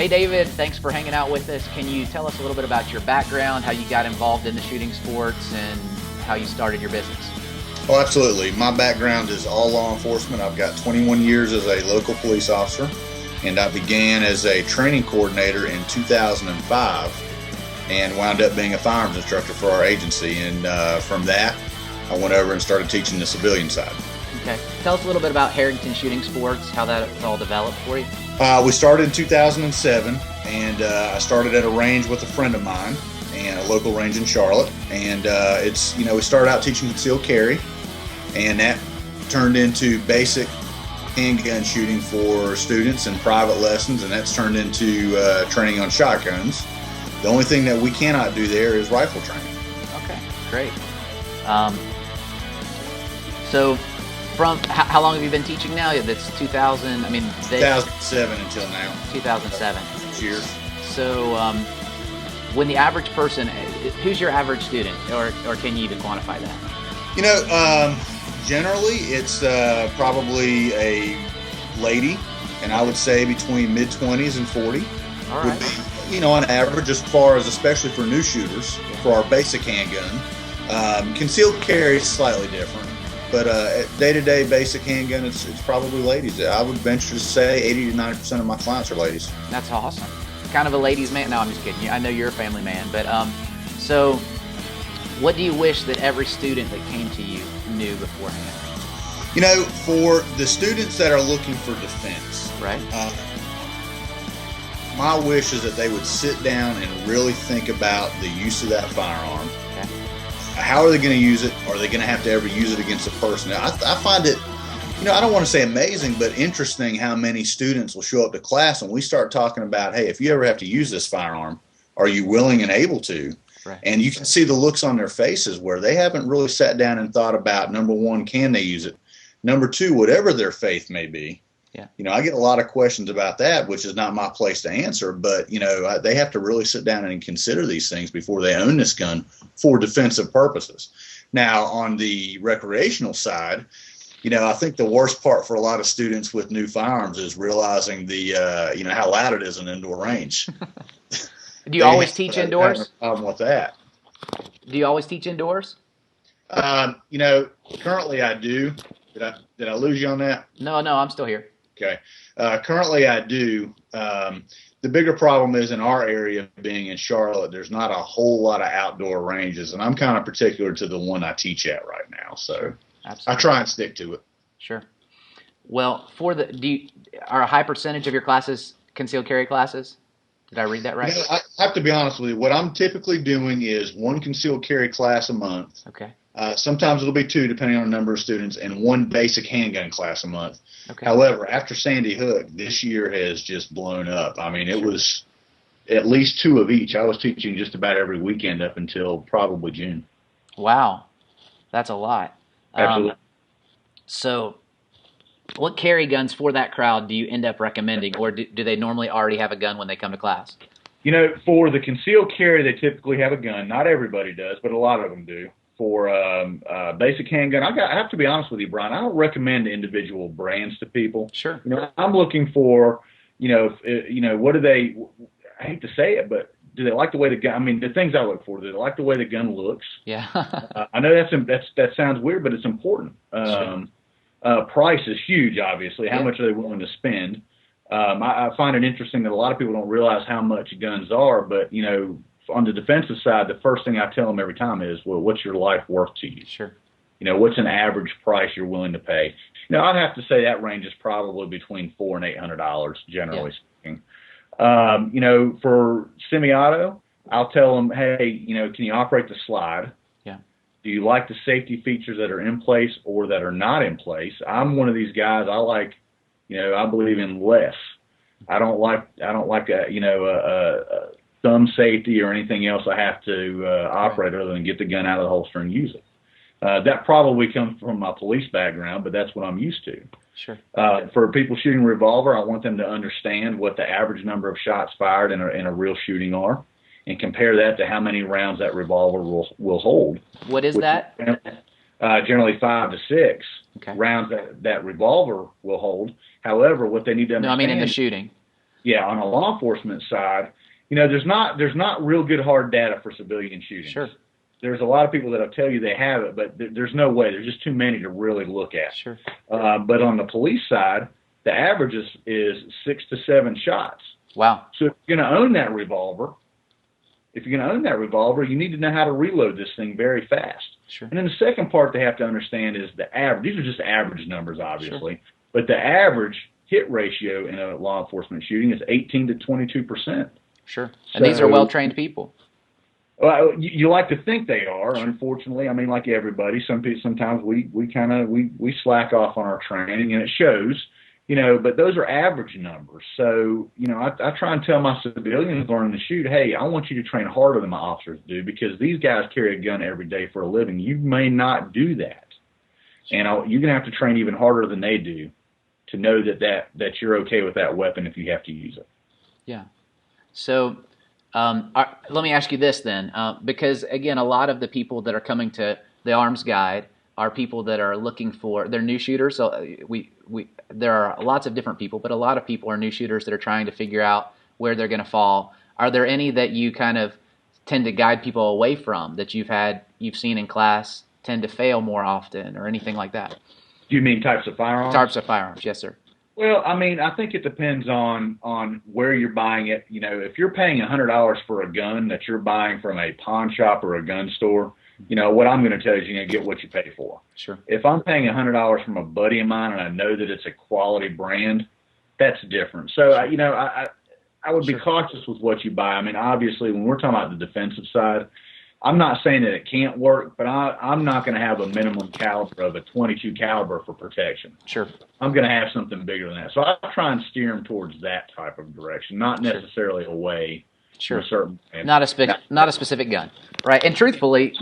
Hey David, thanks for hanging out with us. Can you tell us a little bit about your background, how you got involved in the shooting sports, and how you started your business? Oh, absolutely. My background is all law enforcement. I've got 21 years as a local police officer, and I began as a training coordinator in 2005 and wound up being a firearms instructor for our agency. And from that, I went over and started teaching the civilian side. Okay. Tell us a little bit about Harrington Shooting Sports, how that all developed for you. We started in 2007, and I started at a range with a friend of mine, and a local range in Charlotte. And we started out teaching concealed carry, and that turned into basic handgun shooting for students and private lessons, and that's turned into training on shotguns. The only thing that we cannot do there is rifle training. Okay, great. So from how long have you been teaching now? That's 2000, 2007 until now. 2007. 6 years. So when the average person, who's your average student, or can you even quantify that? Generally it's probably a lady, and I would say between mid-20s and 40. All right. Would be, on average, as far as especially for new shooters, for our basic handgun. Concealed carry is slightly different, but day-to-day basic handgun, it's probably ladies. I would venture to say 80 to 90% of my clients are ladies. That's awesome. Kind of a ladies' man. No, I'm just kidding. I know you're a family man, but so what do you wish that every student that came to you knew beforehand? For the students that are looking for defense, right? My wish is that they would sit down and really think about the use of that firearm. Okay. How are they going to use it? Are they going to have to ever use it against a person? I find it, I don't want to say amazing, but interesting how many students will show up to class and we start talking about, hey, if you ever have to use this firearm, are you willing and able to? Right. And you can see the looks on their faces where they haven't really sat down and thought about, number one, can they use it? Number two, whatever their faith may be. Yeah. I get a lot of questions about that, which is not my place to answer, but, they have to really sit down and consider these things before they own this gun for defensive purposes. Now, on the recreational side, I think the worst part for a lot of students with new firearms is realizing the, how loud it is in indoor range. Do you always teach indoors? Have a problem with that. Do you always teach indoors? Currently I do. Did I lose you on that? No, I'm still here. Okay. Currently I do. The bigger problem is in our area, being in Charlotte, there's not a whole lot of outdoor ranges, and I'm kind of particular to the one I teach at right now. So Absolutely. I try and stick to it. Sure. Well, are a high percentage of your classes concealed carry classes? Did I read that right? I have to be honest with you. What I'm typically doing is one concealed carry class a month. Okay. Sometimes it'll be two, depending on the number of students, and one basic handgun class a month. Okay. However, after Sandy Hook, this year has just blown up. It was at least two of each. I was teaching just about every weekend up until probably June. Wow. That's a lot. Absolutely. So what carry guns for that crowd do you end up recommending, or do they normally already have a gun when they come to class? For the concealed carry, they typically have a gun. Not everybody does, but a lot of them do. For basic handgun, I have to be honest with you, Brian, I don't recommend individual brands to people. Sure. I'm looking for, what do they, I hate to say it, but do they like the way the gun, the things I look for, do they like the way the gun looks? Yeah. I know that sounds weird, but it's important. Sure. Price is huge, obviously. How much are they willing to spend? I find it interesting that a lot of people don't realize how much guns are, but, on the defensive side, the first thing I tell them every time is, well, what's your life worth to you? Sure. What's an average price you're willing to pay? I'd have to say that range is probably between $400 and $800, generally speaking. For semi-auto, I'll tell them, hey, can you operate the slide? Yeah. Do you like the safety features that are in place or that are not in place? I'm one of these guys. I believe in less. I don't like thumb safety or anything else I have to operate other than get the gun out of the holster and use it. That probably comes from my police background, but that's what I'm used to. Sure. For people shooting revolver, I want them to understand what the average number of shots fired in a real shooting are, and compare that to how many rounds that revolver will hold. What is that? Generally 5 to 6 okay. rounds that revolver will hold. However, what they need to understand... No, in the shooting. Yeah, on a law enforcement side, there's not real good hard data for civilian shootings. Sure. There's a lot of people that'll tell you they have it, but there's no way. There's just too many to really look at. Sure. But on the police side, the average is 6 to 7 shots. Wow. So if you're going to own that revolver, you need to know how to reload this thing very fast. Sure. And then the second part they have to understand is the average. These are just average numbers, obviously. Sure. But the average hit ratio in a law enforcement shooting is 18 to 22%. Sure. And these are well-trained people. Well, you like to think they are. Sure. Unfortunately, I mean, like everybody, sometimes we slack off on our training, and it shows. But those are average numbers. So, I try and tell my civilians learning to shoot, hey, I want you to train harder than my officers do, because these guys carry a gun every day for a living. You may not do that. And you're going to have to train even harder than they do to know that you're okay with that weapon if you have to use it. Yeah. So let me ask you this then, because, again, a lot of the people that are coming to the Arms Guide are people that are looking for, they're new shooters. So there are lots of different people, but a lot of people are new shooters that are trying to figure out where they're going to fall. Are there any that you kind of tend to guide people away from that you've seen in class tend to fail more often, or anything like that? Do you mean types of firearms? Types of firearms, yes, sir. Well, I mean, I think it depends on where you're buying it. If you're paying $100 for a gun that you're buying from a pawn shop or a gun store, what I'm going to tell you is you're going to get what you pay for. Sure. If I'm paying $100 from a buddy of mine and I know that it's a quality brand, that's different. So, sure. I would be cautious with what you buy. I mean, obviously, when we're talking about the defensive side, I'm not saying that it can't work, but I'm not going to have a minimum caliber of a .22 caliber for protection. Sure. I'm going to have something bigger than that. So I try and steer them towards that type of direction, not necessarily away. Sure. A certain, not a specific gun, right? And truthfully,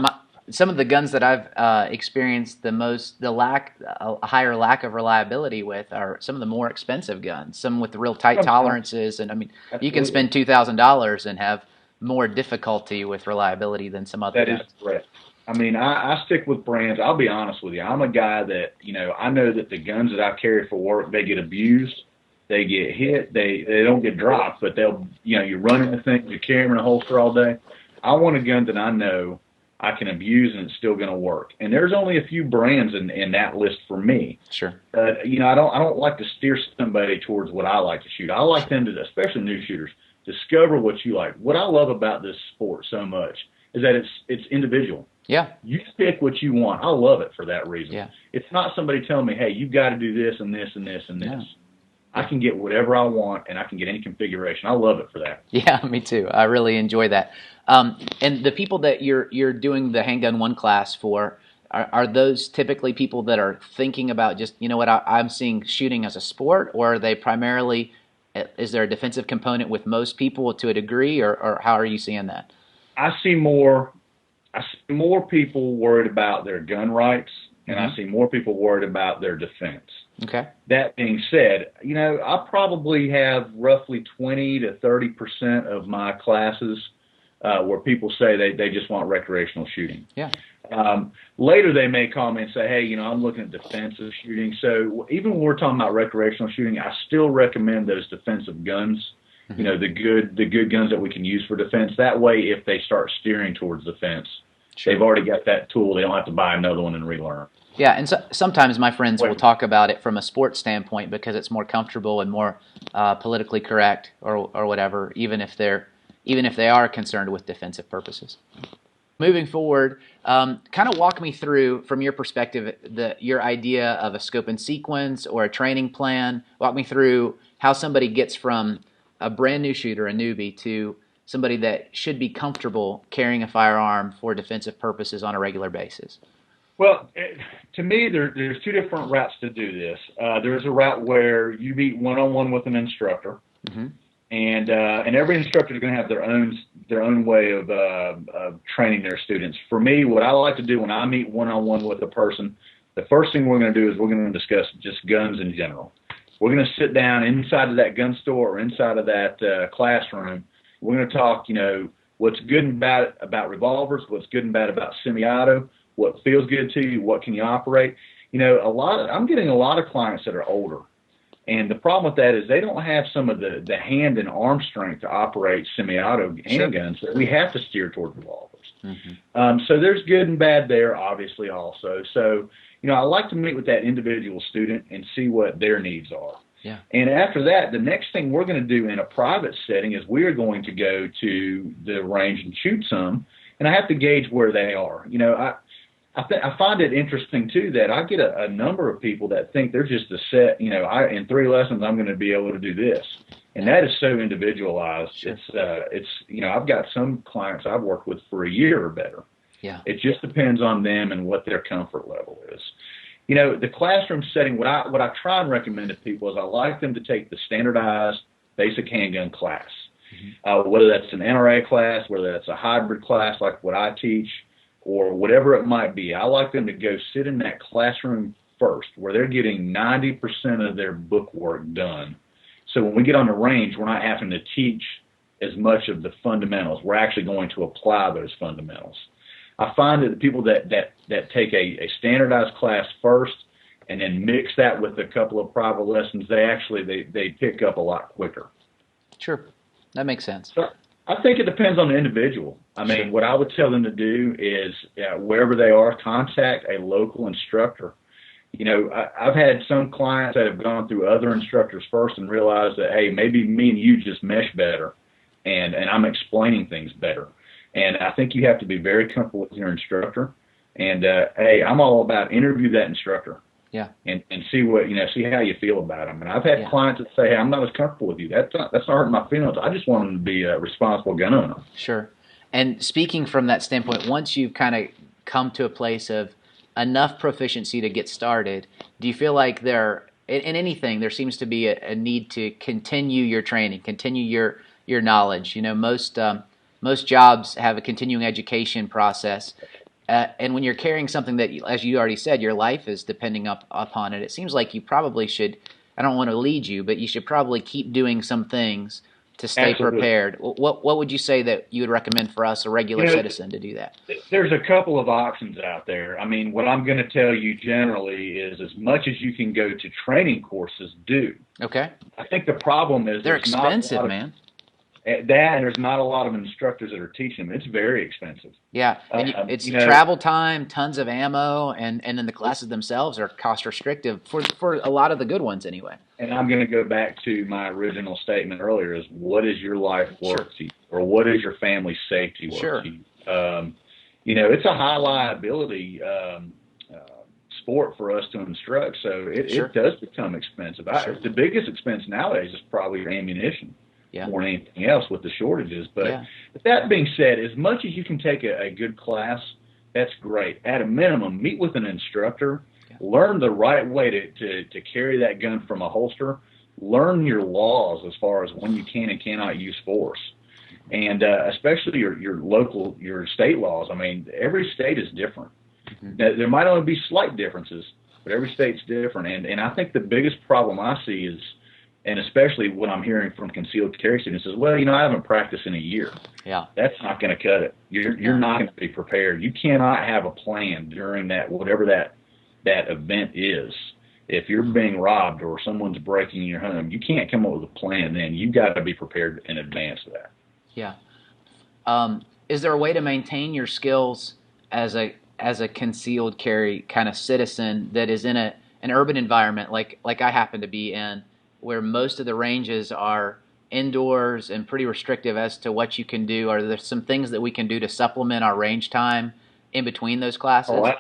some of the guns that I've experienced a higher lack of reliability with are some of the more expensive guns. Some with real tight tolerances, and I mean, absolutely. You can spend $2,000 and have more difficulty with reliability than some other guns. That is correct. I mean, I stick with brands. I'll be honest with you. I'm a guy that I know that the guns that I carry for work, they get abused. They get hit. They don't get dropped, but they'll, you're running the thing, you carry them in a holster all day. I want a gun that I know I can abuse and it's still going to work. And there's only a few brands in that list for me. Sure. I don't like to steer somebody towards what I like to shoot. I like them to, especially new shooters, discover what you like. What I love about this sport so much is that it's individual. Yeah. You pick what you want. I love it for that reason. Yeah. It's not somebody telling me, hey, you've got to do this and this and this and this. Yeah. I can get whatever I want, and I can get any configuration. I love it for that. Yeah, me too. I really enjoy that. And the people that you're doing the Handgun 1 class for, are those typically people that are thinking about just, I'm seeing shooting as a sport, or are they primarily, is there a defensive component with most people to a degree, or how are you seeing that? I see more people worried about their gun rights, and I see more people worried about their defense. Okay. That being said, I probably have roughly 20 to 30% of my classes where people say they just want recreational shooting. Yeah. Later, they may call me and say, hey, I'm looking at defensive shooting. So even when we're talking about recreational shooting, I still recommend those defensive guns. Mm-hmm. The good guns that we can use for defense. That way, if they start steering towards defense, sure, they've already got that tool. They don't have to buy another one and relearn. Yeah, and sometimes my friends will talk about it from a sports standpoint because it's more comfortable and more politically correct, or whatever, even if they are concerned with defensive purposes. Moving forward, kind of walk me through, from your perspective, your idea of a scope and sequence or a training plan. Walk me through how somebody gets from a brand new shooter, a newbie, to somebody that should be comfortable carrying a firearm for defensive purposes on a regular basis. Well, to me, there's two different routes to do this. There's a route where you meet one-on-one with an instructor, mm-hmm, and every instructor is going to have their own way of training their students. For me, what I like to do when I meet one-on-one with a person, the first thing we're going to do is we're going to discuss just guns in general. We're going to sit down inside of that gun store or inside of that classroom. We're going to talk, what's good and bad about revolvers, what's good and bad about semi-auto, what feels good to you, what can you operate. I'm getting a lot of clients that are older, And the problem with that is they don't have some of the hand and arm strength to operate semi-auto handguns that we have to steer toward revolvers. So there's good and bad there, obviously, also. So, I like to meet with that individual student and see what their needs are. Yeah. And after that, the next thing we're going to do in a private setting is we're going to go to the range and shoot some, and I have to gauge where they are. I find it interesting, too, that I get a number of people that think they're just a set, in 3 lessons I'm going to be able to do this. And that is so individualized. Sure. I've got some clients I've worked with for a year or better. Yeah. It just depends on them and what their comfort level is. The classroom setting, what I try and recommend to people is I like them to take the standardized basic handgun class, whether that's an NRA class, whether that's a hybrid class like what I teach, or whatever it might be. I like them to go sit in that classroom first, where they're getting 90% of their book work done. So when we get on the range, we're not having to teach as much of the fundamentals. We're actually going to apply those fundamentals. I find that the people that take a standardized class first and then mix that with a couple of private lessons, they pick up a lot quicker. Sure. That makes sense. So I think it depends on the individual. I mean, what I would tell them to do is, wherever they are, contact a local instructor. I've had some clients that have gone through other instructors first and realized that, hey, maybe me and you just mesh better, and I'm explaining things better. And I think you have to be very comfortable with your instructor. And, hey, I'm all about interview that instructor. Yeah. And see see how you feel about them. And I've had clients that say, hey, I'm not as comfortable with you. That's not hurting my feelings. I just want them to be a responsible gun owner. Sure. And speaking from that standpoint, once you've kind of come to a place of enough proficiency to get started, do you feel like in anything there seems to be a need to continue your training, continue your knowledge? Most jobs have a continuing education process. And when you're carrying something that, as you already said, your life is depending upon it, it seems like you probably should, I don't want to lead you, but you should probably keep doing some things to stay prepared. What would you say that you would recommend for us, a regular citizen, to do that? There's a couple of options out there. I mean, what I'm going to tell you generally is as much as you can go to training courses, do. Okay. I think the problem is they're expensive, man. And there's not a lot of instructors that are teaching them. It's very expensive. Yeah, and it's travel time, tons of ammo, and then the classes themselves are cost restrictive for a lot of the good ones anyway. And I'm going to go back to my original statement earlier: is what is your life worth to you, or what is your family safety worth to you? It's a high liability sport for us to instruct, so it does become expensive. The biggest expense nowadays is probably your ammunition. More than anything else with the shortages. But that being said, as much as you can take a good class, that's great. At a minimum, meet with an instructor, learn the right way to carry that gun from a holster, learn your laws as far as when you can and cannot use force. And especially your state laws. I mean, every state is different. There might only be slight differences, but every state's different. And I think the biggest problem I see is, and especially what I'm hearing from concealed carry students is, well, I haven't practiced in a year. Yeah. That's not going to cut it. You're not going to be prepared. You cannot have a plan during whatever that event is. If you're being robbed or someone's breaking your home, you can't come up with a plan then. You've got to be prepared in advance of that. Yeah. Is there a way to maintain your skills as a concealed carry kind of citizen that is in an urban environment like I happen to be in, where most of the ranges are indoors and pretty restrictive as to what you can do? Are there some things that we can do to supplement our range time in between those classes? Oh,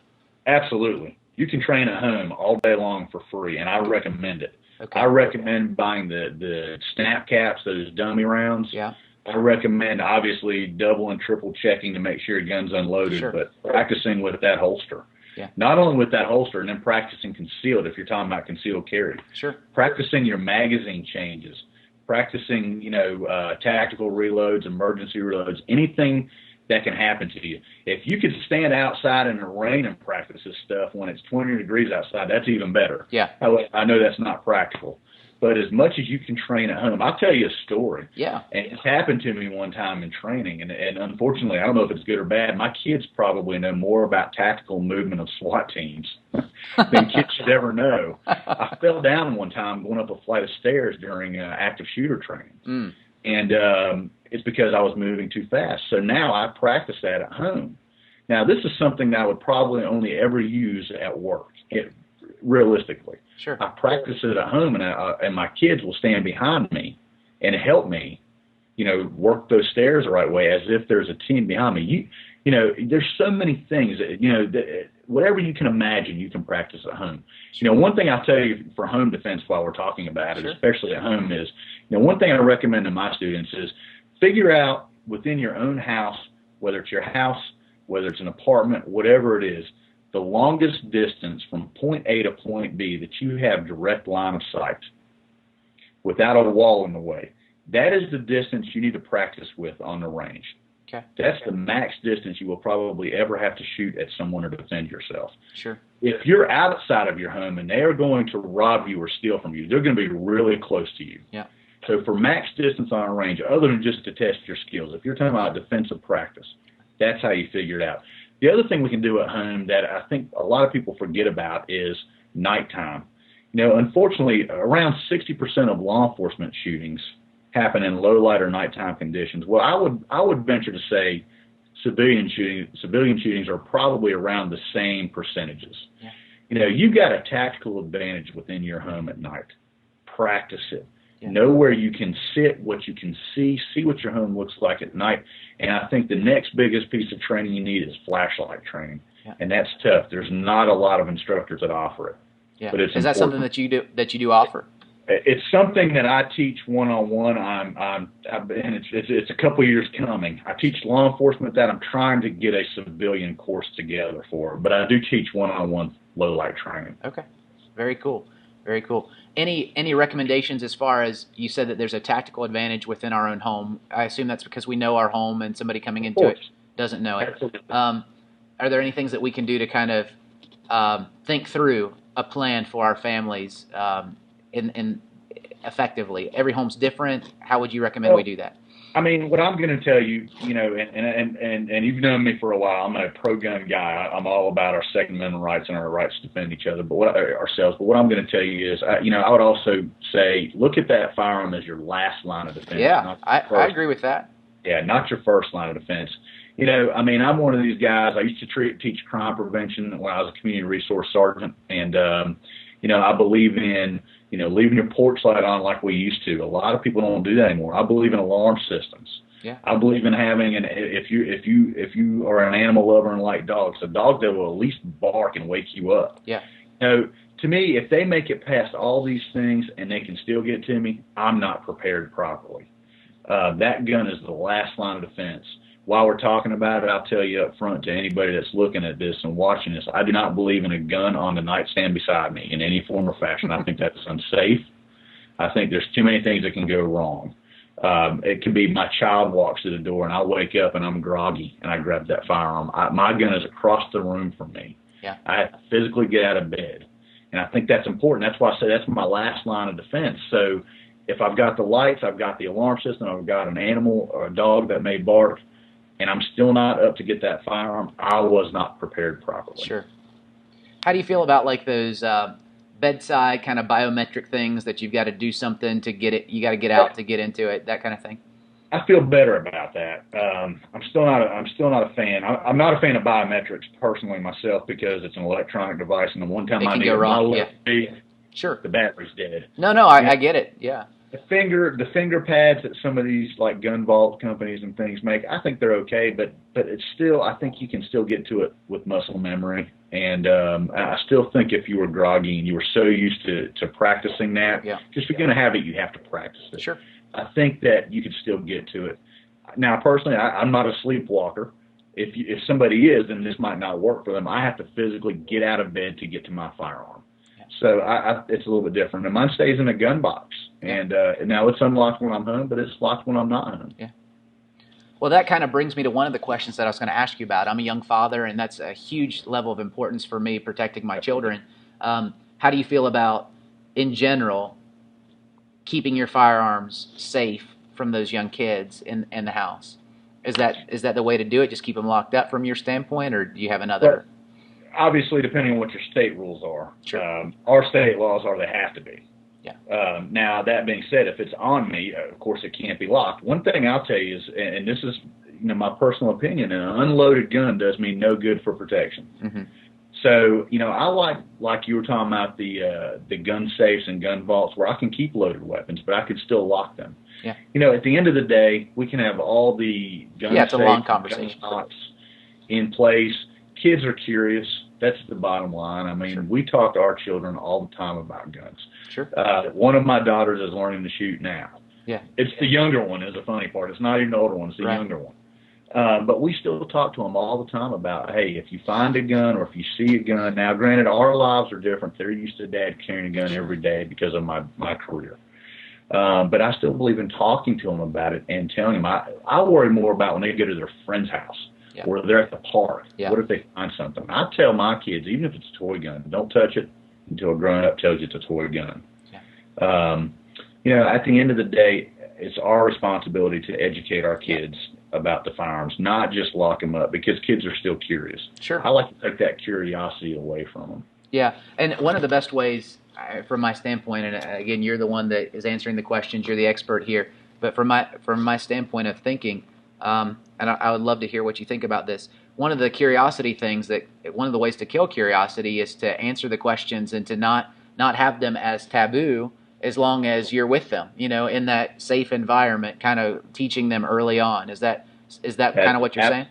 absolutely. You can train at home all day long for free, and I recommend it. Okay. I recommend buying the snap caps, those dummy rounds. Yeah. I recommend, obviously, double and triple checking to make sure your gun's unloaded, but practicing with that holster. Yeah. Not only with that holster, and then practicing concealed if you're talking about concealed carry. Sure. Practicing your magazine changes, practicing, tactical reloads, emergency reloads, anything that can happen to you. If you could stand outside in the rain and practice this stuff when it's 20 degrees outside, that's even better. Yeah. I know that's not practical. but as much as you can train at home. I'll tell you a story. Yeah. And it's happened to me one time in training, and unfortunately, I don't know if it's good or bad. My kids probably know more about tactical movement of SWAT teams than kids should ever know. I fell down one time going up a flight of stairs during active shooter training, and it's because I was moving too fast. So now I practice that at home. Now, this is something that I would probably only ever use at work, realistically. Sure. I practice it at home, and my kids will stand behind me and help me, work those stairs the right way, as if there's a team behind me. There's so many things that, whatever you can imagine, you can practice at home. One thing I'll tell you for home defense while we're talking about it, especially at home, is, one thing I recommend to my students is figure out within your own house, whether it's your house, whether it's an apartment, whatever it is, the longest distance from point A to point B that you have direct line of sight without a wall in the way. That is the distance you need to practice with on the range. Okay. That's the max distance you will probably ever have to shoot at someone to defend yourself. Sure. If you're outside of your home and they are going to rob you or steal from you, they're going to be really close to you. Yeah. So for max distance on a range, other than just to test your skills, if you're talking about defensive practice, that's how you figure it out. The other thing we can do at home that I think a lot of people forget about is nighttime. Unfortunately, around 60% of law enforcement shootings happen in low light or nighttime conditions. Well, I would venture to say civilian shootings are probably around the same percentages. Yeah. You've got a tactical advantage within your home at night. Practice it. Yeah. Know where you can sit, what you can see what your home looks like at night. And I think the next biggest piece of training you need is flashlight training. Yeah. And that's tough. There's not a lot of instructors that offer it. Yeah. But it's is that something that you do offer? It's something that I teach one-on-one. And it's a couple of years coming. I teach law enforcement that. I'm trying to get a civilian course together for it, but I do teach one-on-one low light training. Okay, very cool, very cool. Any recommendations as far as you said that there's a tactical advantage within our own home? I assume that's because we know our home and somebody coming into it doesn't know it. Absolutely. Are there any things that we can do to kind of think through a plan for our families in effectively? Every home's different. How would you recommend we do that? I mean, what I'm going to tell you, and you've known me for a while. I'm a pro-gun guy. I'm all about our Second Amendment rights and our rights to defend each other, ourselves. But what I'm going to tell you is, I would also say, look at that firearm as your last line of defense. Yeah, I agree with that. Yeah, not your first line of defense. I'm one of these guys. I used to teach crime prevention when I was a community resource sergeant, and I believe in leaving your porch light on like we used to. A lot of people don't do that anymore. I believe in alarm systems. Yeah. I believe in having if you are an animal lover and like dogs, a dog that will at least bark and wake you up. Yeah. To me, if they make it past all these things and they can still get to me, I'm not prepared properly. That gun is the last line of defense. While we're talking about it, I'll tell you up front to anybody that's looking at this and watching this, I do not believe in a gun on the nightstand beside me in any form or fashion. I think that's unsafe. I think there's too many things that can go wrong. It could be my child walks to the door and I wake up and I'm groggy and I grab that firearm. My gun is across the room from me. Yeah. I have to physically get out of bed. And I think that's important. That's why I say that's my last line of defense. So if I've got the lights, I've got the alarm system, I've got an animal or a dog that may bark, and I'm still not up to get that firearm, I was not prepared properly. Sure. How do you feel about like those bedside kind of biometric things that you've got to do something to get it, you got to get out to get into it, that kind of thing? I feel better about that. I'm still not a fan. I'm not a fan of biometrics personally myself because it's an electronic device, and the one time I needed my left feet, sure, the battery's dead. No, I get it. Yeah. The finger pads that some of these like gun vault companies and things make, I think they're okay, but it's still, I think you can still get to it with muscle memory. And I still think if you were groggy and you were so used to practicing that, because if you're going to have it, you have to practice it. Sure. I think that you could still get to it. Now, personally, I'm not a sleepwalker. If somebody is, then this might not work for them. I have to physically get out of bed to get to my firearm. So it's a little bit different. And mine stays in a gun box. And now it's unlocked when I'm home, but it's locked when I'm not home. Yeah. Well, that kind of brings me to one of the questions that I was going to ask you about. I'm a young father, and that's a huge level of importance for me, protecting my children. How do you feel about, in general, keeping your firearms safe from those young kids in the house. Is that the way to do it? Just keep them locked up from your standpoint, or do you have another? Well, obviously, depending on what your state rules are. Sure. Our state laws are they have to be. Yeah. Now, that being said, if it's on me, of course, it can't be locked. One thing I'll tell you is, and this is my personal opinion, an unloaded gun does me no good for protection. Mm-hmm. So, I like you were talking about the gun safes and gun vaults where I can keep loaded weapons, but I can still lock them. Yeah. At the end of the day, we can have all the gun it's safes, a long conversation. gun locks in place. Kids are curious. That's the bottom line. I mean, Sure. We talk to our children all the time about guns. Sure. One of my daughters is learning to shoot now. Yeah. It's the younger one is the funny part. It's not even the older one. It's the younger one. But we still talk to them all the time about, hey, if you find a gun or if you see a gun. Now, granted, our lives are different. They're used to dad carrying a gun every day because of my career. But I still believe in talking to them about it and telling them. I worry more about when they go to their friend's house or they're at the park. Yeah. What if they find something? I tell my kids, even if it's a toy gun, don't touch it until a grown-up tells you it's a toy gun. Yeah. At the end of the day, it's our responsibility to educate our kids about the firearms, not just lock them up, because kids are still curious. Sure. I like to take that curiosity away from them. Yeah, and one of the best ways, from my standpoint, and again, you're the one that is answering the questions, you're the expert here, but from my standpoint of thinking, and I would love to hear what you think about this. One of the curiosity things one of the ways to kill curiosity is to answer the questions and to not have them as taboo as long as you're with them, in that safe environment, kind of teaching them early on. Is that kind of what you're saying?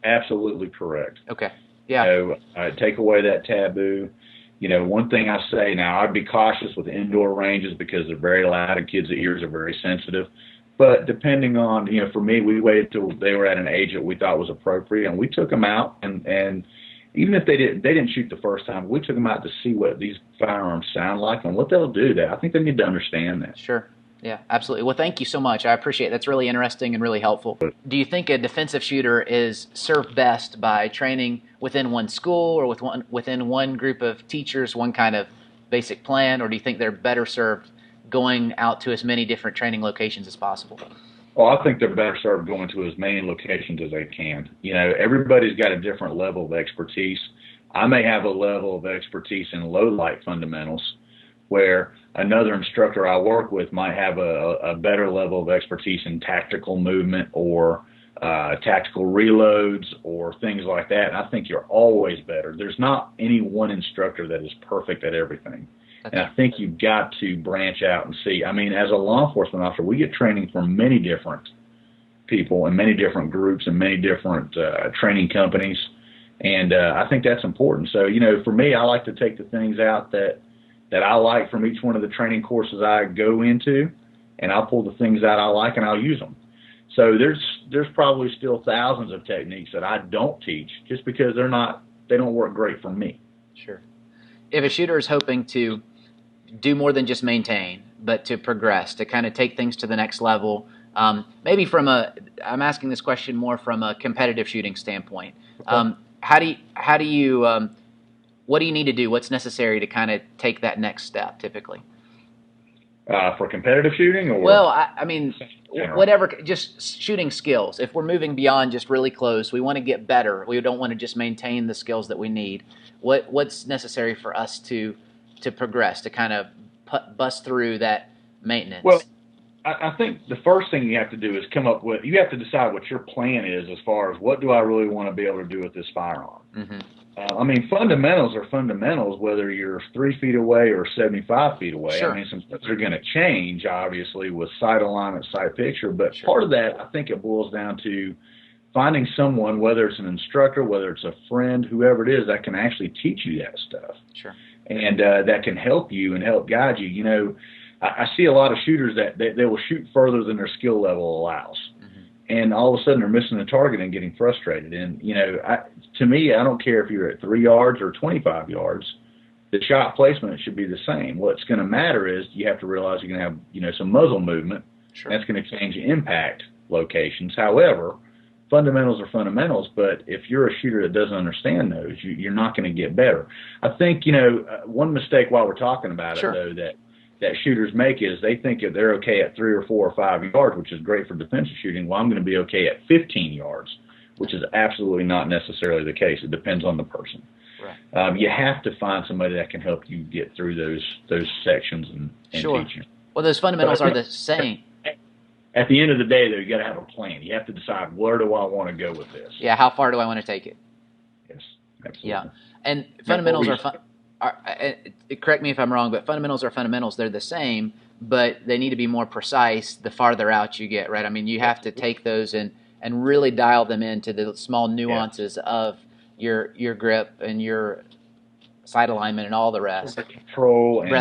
Absolutely correct. Okay. Yeah. Take away that taboo. One thing I say now, I'd be cautious with indoor ranges because they're very loud and kids' ears are very sensitive. But depending on, for me, we waited till they were at an age that we thought was appropriate, and we took them out. And even if they didn't shoot the first time, we took them out to see what these firearms sound like and what they'll do. I think they need to understand that. Sure. Yeah, absolutely. Well, thank you so much. I appreciate it. That's really interesting and really helpful. Do you think a defensive shooter is served best by training within one school or within one group of teachers, one kind of basic plan, or do you think they're better served going out to as many different training locations as possible? Well, I think they're better served going to as many locations as they can. Everybody's got a different level of expertise. I may have a level of expertise in low light fundamentals where another instructor I work with might have a better level of expertise in tactical movement or tactical reloads or things like that. And I think you're always better. There's not any one instructor that is perfect at everything. And I think you've got to branch out and see. I mean, as a law enforcement officer, we get training from many different people and many different groups and many different training companies. And I think that's important. So, for me, I like to take the things out that I like from each one of the training courses I go into, and I'll pull the things out I like and I'll use them. So there's probably still thousands of techniques that I don't teach just because they don't work great for me. Sure. If a shooter is hoping to do more than just maintain, but to progress, to kind of take things to the next level, maybe I'm asking this question more from a competitive shooting standpoint. Okay. What do you need to do? What's necessary to kind of take that next step typically? For competitive shooting? Or well, I mean, whatever, just shooting skills. If we're moving beyond just really close, we want to get better. We don't want to just maintain the skills that we need. What's necessary for us to progress, to kind of bust through that maintenance? Well, I think the first thing you have to do is you have to decide what your plan is as far as what do I really want to be able to do with this firearm. Mm-hmm. I mean, fundamentals are fundamentals, whether you're 3 feet away or 75 feet away. Sure. I mean, some things are going to change, obviously, with sight alignment, sight picture. But part of that, I think it boils down to finding someone, whether it's an instructor, whether it's a friend, whoever it is, that can actually teach you that stuff. Sure. And that can help you and help guide you. I see a lot of shooters that they will shoot further than their skill level allows. And all of a sudden they're missing the target and getting frustrated. And, to me, I don't care if you're at 3 yards or 25 yards, the shot placement should be the same. What's going to matter is you have to realize you're going to have, some muzzle movement. Sure. That's going to change impact locations. However, fundamentals are fundamentals, but if you're a shooter that doesn't understand those, you're not going to get better. I think, one mistake while we're talking about it, though, that shooters make is they think if they're okay at 3 or 4 or 5 yards, which is great for defensive shooting. Well, I'm going to be okay at 15 yards, which is absolutely not necessarily the case. It depends on the person. Right. You have to find somebody that can help you get through those sections and sure. teach you. Well, those fundamentals are the same. At the end of the day, though, you got to have a plan. You have to decide, where do I want to go with this? Yeah, how far do I want to take it? Yes, absolutely. Yeah, and fundamentals correct me if I'm wrong, but fundamentals are fundamentals. They're the same, but they need to be more precise the farther out you get, right? I mean, you have to take those and really dial them into the small nuances of your grip and your sight alignment and all the rest. Breath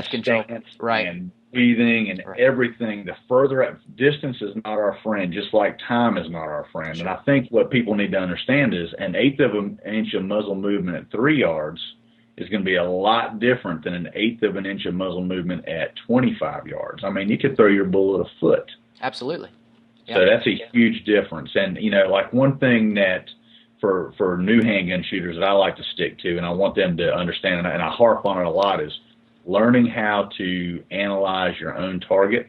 control, right? And breathing and everything. The further out, distance is not our friend, just like time is not our friend. Sure. And I think what people need to understand is an 1/8 of an inch of muzzle movement at 3 yards is going to be a lot different than an 1/8 of an inch of muzzle movement at 25 yards. I mean, you could throw your bullet a foot. Absolutely. So that's a huge difference. And, like one thing that for new handgun shooters that I like to stick to, and I want them to understand, and I harp on it a lot, is learning how to analyze your own target,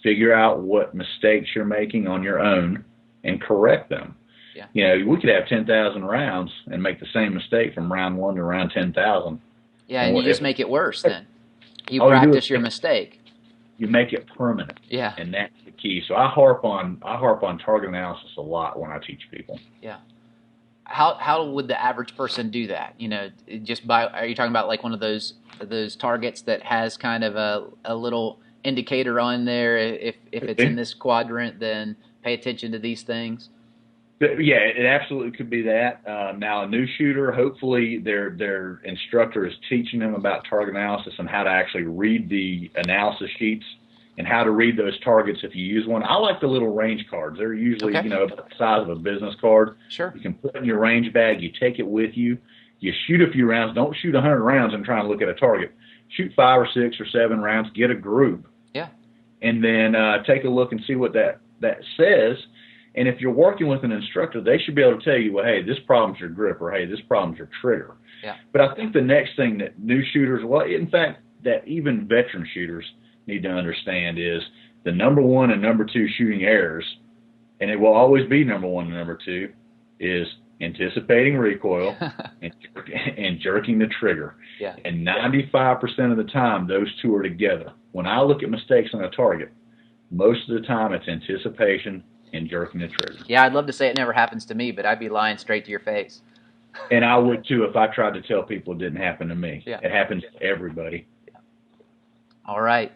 figure out what mistakes you're making on your own, and correct them. Yeah. We could have 10,000 rounds and make the same mistake from round 1 to round 10,000. Yeah, and you just make it worse then. You practice your mistake. You make it permanent. Yeah. And that's the key. So I harp on target analysis a lot when I teach people. Yeah. How would the average person do that? Are you talking about like one of those targets that has kind of a little indicator on there? If it's in this quadrant, then pay attention to these things. Yeah, it absolutely could be that. Now, a new shooter, hopefully their instructor is teaching them about target analysis and how to actually read the analysis sheets and how to read those targets if you use one. I like the little range cards. They're usually, about the size of a business card. Sure. You can put it in your range bag. You take it with you. You shoot a few rounds. Don't shoot 100 rounds and try and look at a target. Shoot 5 or 6 or 7 rounds. Get a group. Yeah. And then take a look and see what that says. And if you're working with an instructor, they should be able to tell you, well, hey, this problem's your grip, or hey, this problem's your trigger. Yeah. But I think the next thing that new shooters, well, in fact, that even veteran shooters need to understand is the number 1 and number 2 shooting errors, and it will always be number 1 and number 2, is anticipating recoil and jerking the trigger. Yeah. And 95% of the time, those two are together. When I look at mistakes on a target, most of the time it's anticipation and jerking the trigger. Yeah, I'd love to say it never happens to me, but I'd be lying straight to your face. And I would too if I tried to tell people it didn't happen to me. Yeah. It happens to everybody. Yeah. All right.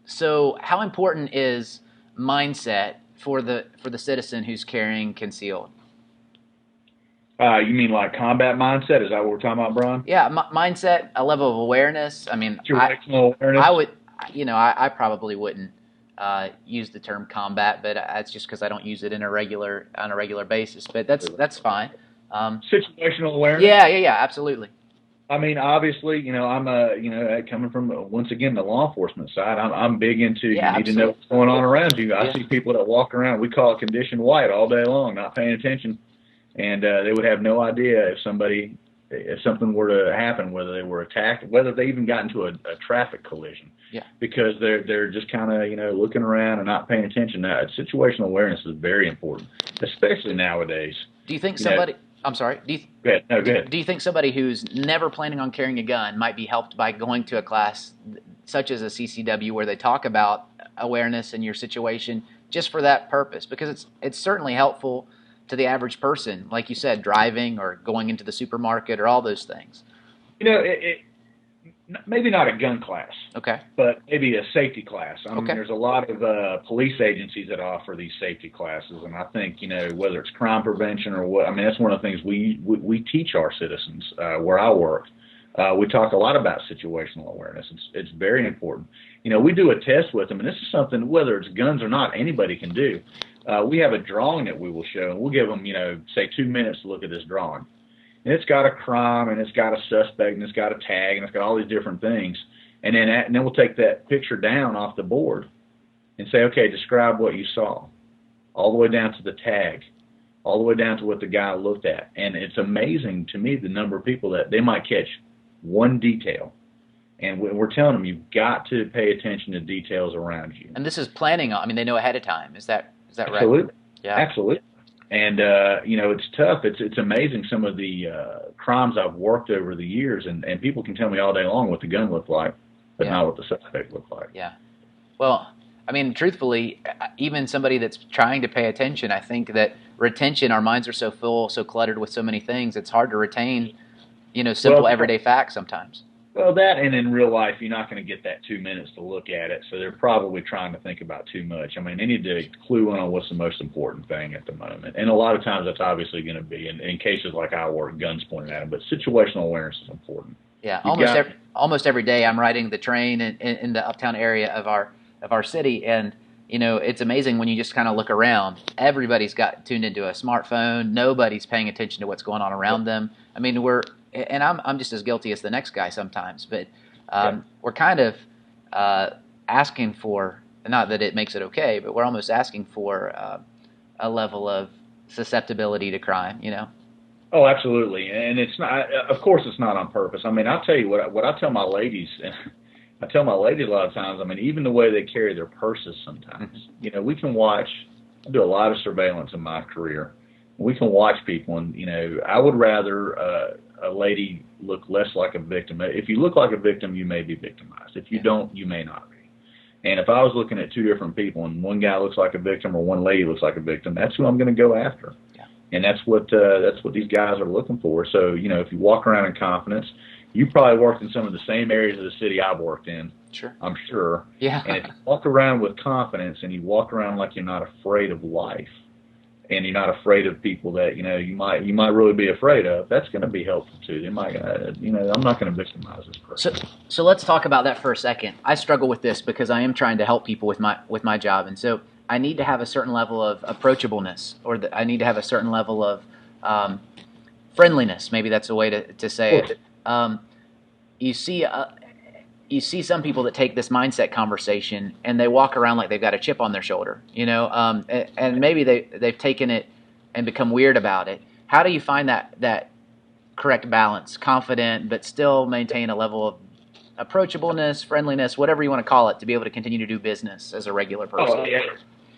So how important is mindset for the citizen who's carrying concealed? You mean like combat mindset? Is that what we're talking about, Brian? Yeah, mindset, a level of awareness. I mean, situational awareness. I would, I probably wouldn't use the term combat, but that's just because I don't use it on a regular basis. But that's fine. Situational awareness. Yeah, absolutely. I mean, obviously, I'm coming from once again the law enforcement side. I'm big into you need to know what's going on around you. I see people that walk around. We call it conditioned white all day long, not paying attention, and they would have no idea if something were to happen, whether they were attacked, whether they even got into a traffic collision. Yeah. Because they're just kind of looking around and not paying attention. Now, situational awareness is very important, especially nowadays. Do you think somebody? I'm sorry. Go ahead. Do you think somebody who's never planning on carrying a gun might be helped by going to a class such as a CCW where they talk about awareness in your situation just for that purpose? Because it's certainly helpful to the average person, like you said, driving or going into the supermarket or all those things. Maybe not a gun class. Okay. But maybe a safety class. I mean, okay. There's a lot of police agencies that offer these safety classes, and I think whether it's crime prevention or what. I mean, that's one of the things we teach our citizens where I work. We talk a lot about situational awareness. It's very important. We do a test with them, and this is something whether it's guns or not, anybody can do. We have a drawing that we will show, and we'll give them say 2 minutes to look at this drawing. And it's got a crime, and it's got a suspect, and it's got a tag, and it's got all these different things. And then we'll take that picture down off the board and say, okay, describe what you saw, all the way down to the tag, all the way down to what the guy looked at. And it's amazing to me the number of people that they might catch one detail, And we're telling them you've got to pay attention to details around you. And this is planning on. I mean, they know ahead of time. Is that right? Absolutely. Yeah. Absolutely. And it's tough. It's amazing some of the crimes I've worked over the years, and people can tell me all day long what the gun looked like, but not what the suspect looked like. Yeah. Well, I mean, truthfully, even somebody that's trying to pay attention, I think that retention, our minds are so full, so cluttered with so many things, it's hard to retain, simple everyday facts sometimes. Well, that, and in real life, you're not going to get that 2 minutes to look at it, so they're probably trying to think about too much. I mean, they need to clue in on what's the most important thing at the moment. And a lot of times that's obviously going to be, in cases like I work, guns pointed at them, but situational awareness is important. Yeah, almost every day I'm riding the train in the uptown area of our city, and it's amazing when you just kind of look around. Everybody's got tuned into a smartphone. Nobody's paying attention to what's going on around them. I mean, I'm just as guilty as the next guy sometimes, but we're kind of asking for, not that it makes it okay, but we're almost asking for a level of susceptibility to crime, Oh, absolutely. And it's not, of course it's not on purpose. I mean, I'll tell you what I tell my ladies, I tell my ladies a lot of times, I mean, even the way they carry their purses sometimes, we can watch, I do a lot of surveillance in my career. We can watch people, and, I would rather a lady look less like a victim. If you look like a victim, you may be victimized. If you don't, you may not be. And if I was looking at two different people, and one guy looks like a victim or one lady looks like a victim, that's who I'm going to go after. Yeah. And that's what these guys are looking for. So, if you walk around in confidence, you probably worked in some of the same areas of the city I've worked in. Sure. I'm sure. Yeah. And if you walk around with confidence and you walk around like you're not afraid of life, and you're not afraid of people that you might really be afraid of, that's going to be helpful too. They might, I'm not going to victimize this person. So let's talk about that for a second. I struggle with this because I am trying to help people with my job, and so I need to have a certain level of approachableness, or I need to have a certain level of friendliness. Maybe that's a way to say it. You see some people that take this mindset conversation and they walk around like they've got a chip on their shoulder, and maybe they've taken it and become weird about it. How do you find that correct balance, confident but still maintain a level of approachableness, friendliness, whatever you want to call it, to be able to continue to do business as a regular person? Oh, yeah.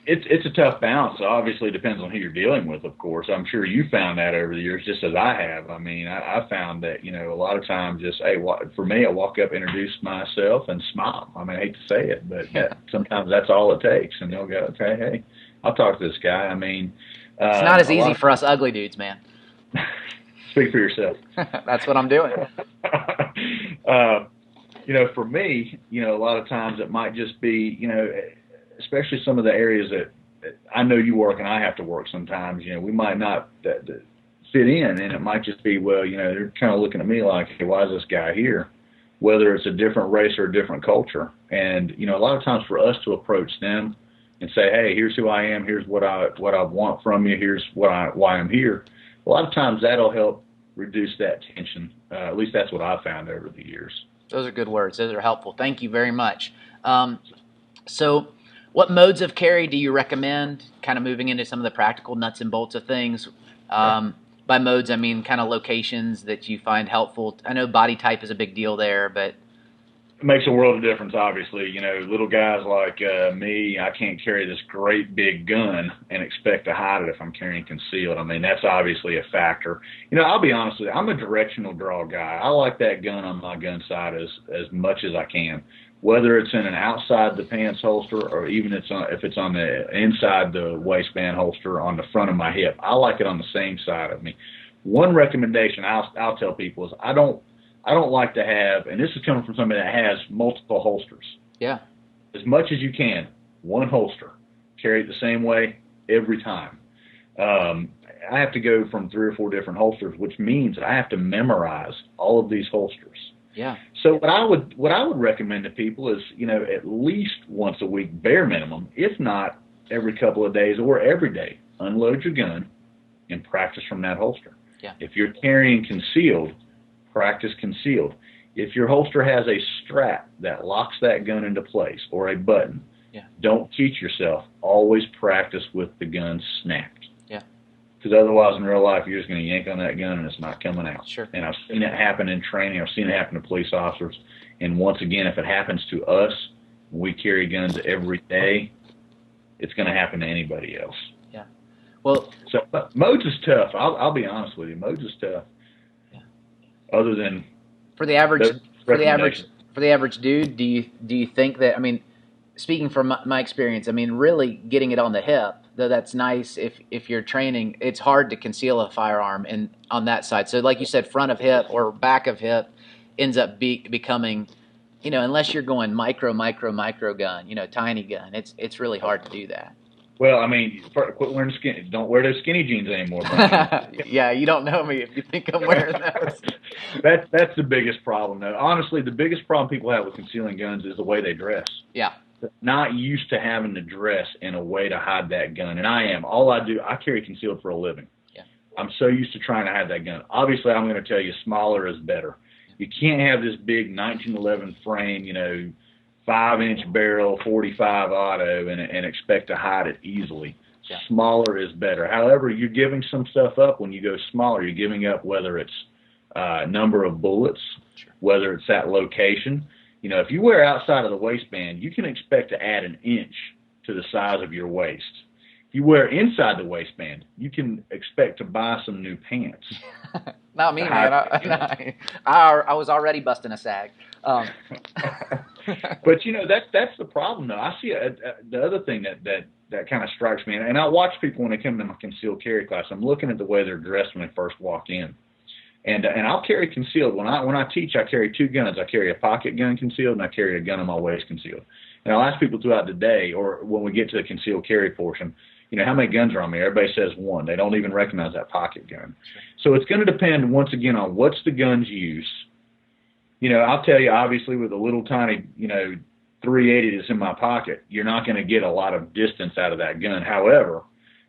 It's a tough balance. Obviously, it depends on who you're dealing with, of course. I'm sure you found that over the years, just as I have. I mean, I found that, a lot of times just, for me, I walk up, introduce myself, and smile. I mean, I hate to say it, but sometimes that's all it takes. And they'll go, okay, hey, I'll talk to this guy. I mean, it's not as easy for us ugly dudes, man. Speak for yourself. That's what I'm doing. For me, a lot of times it might just be, especially some of the areas that I know you work and I have to work sometimes, we might not fit in, and it might just be, well, they're kind of looking at me like, hey, why is this guy here? Whether it's a different race or a different culture. And, a lot of times for us to approach them and say, hey, here's who I am, here's what I want from you, here's why I'm here. A lot of times that'll help reduce that tension. At least that's what I've found over the years. Those are good words. Those are helpful. Thank you very much. So what modes of carry do you recommend, kind of moving into some of the practical nuts and bolts of things? By modes, I mean kind of locations that you find helpful. I know body type is a big deal there, but it makes a world of difference, obviously. Little guys like me, I can't carry this great big gun and expect to hide it if I'm carrying concealed. I mean, that's obviously a factor. I'll be honest with you, I'm a directional draw guy. I like that gun on my gun side as much as I can, whether it's in an outside the pants holster or even if it's on the inside the waistband holster on the front of my hip. I like it on the same side of me. One recommendation I'll tell people is I don't like to have, and this is coming from somebody that has multiple holsters. Yeah. As much as you can, one holster. Carry it the same way every time. I have to go from 3 or 4 different holsters, which means I have to memorize all of these holsters. Yeah. So what I would recommend to people is, at least once a week, bare minimum, if not every couple of days or every day, unload your gun and practice from that holster. Yeah. If you're carrying concealed, practice concealed. If your holster has a strap that locks that gun into place or a button, don't teach yourself. Always practice with the gun snapped. Yeah. Because otherwise, in real life, you're just going to yank on that gun and it's not coming out. Sure. And I've seen it happen in training. I've seen it happen to police officers. And once again, if it happens to us, we carry guns every day, it's going to happen to anybody else. Yeah. Well, so modes is tough. I'll be honest with you. Modes is tough. Yeah. Other than for the average dude, do you think that, I mean, speaking from my experience, I mean, really getting it on the hip, though that's nice if you're training, it's hard to conceal a firearm on that side. So like you said, front of hip or back of hip ends up becoming, unless you're going micro gun, tiny gun, it's really hard to do that. Well, I mean, quit wearing don't wear those skinny jeans anymore. Yeah, you don't know me if you think I'm wearing those. That's the biggest problem, though. Honestly, the biggest problem people have with concealing guns is the way they dress. Yeah. They're not used to having to dress in a way to hide that gun, and I am. All I do, I carry concealed for a living. Yeah. I'm so used to trying to hide that gun. Obviously, I'm going to tell you, smaller is better. You can't have this big 1911 frame, 5-inch barrel, 45 auto, and expect to hide it easily. Yeah. Smaller is better. However, you're giving some stuff up when you go smaller. You're giving up whether it's number of bullets, sure, whether it's that location. If you wear outside of the waistband, you can expect to add an inch to the size of your waist. If you wear inside the waistband, you can expect to buy some new pants. Not me, man. I was already busting a sag. But that's the problem, though. I see the other thing that kind of strikes me, and I watch people when they come to my concealed carry class. I'm looking at the way they're dressed when they first walk in, and I'll carry concealed. When I teach, I carry two guns. I carry a pocket gun concealed, and I carry a gun on my waist concealed. And I'll ask people throughout the day, or when we get to the concealed carry portion, how many guns are on me? Everybody says one. They don't even recognize that pocket gun. So it's going to depend, once again, on what's the gun's use. I'll tell you, obviously, with a little tiny, 380 that's in my pocket, you're not going to get a lot of distance out of that gun. However,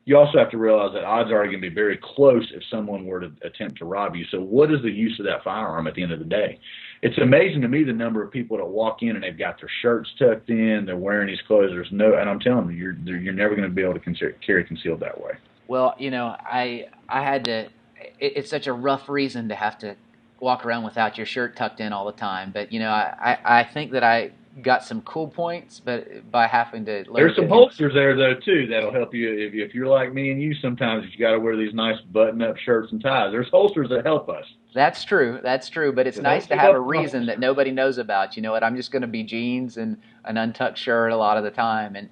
you also have to realize that odds are going to be very close if someone were to attempt to rob you. So what is the use of that firearm at the end of the day? It's amazing to me the number of people that walk in and they've got their shirts tucked in, they're wearing these clothes. And I'm telling you, you're never going to be able to carry concealed that way. Well, I had to. It's such a rough reason to have to walk around without your shirt tucked in all the time. But I think that I got some cool points, but by having to learn. There's some holsters there though too that'll help you if you're like me and you. Sometimes you got to wear these nice button-up shirts and ties. There's holsters that help us. That's true. But it's nice to have a reason that nobody knows about. You know what? I'm just going to be jeans and an untucked shirt a lot of the time, and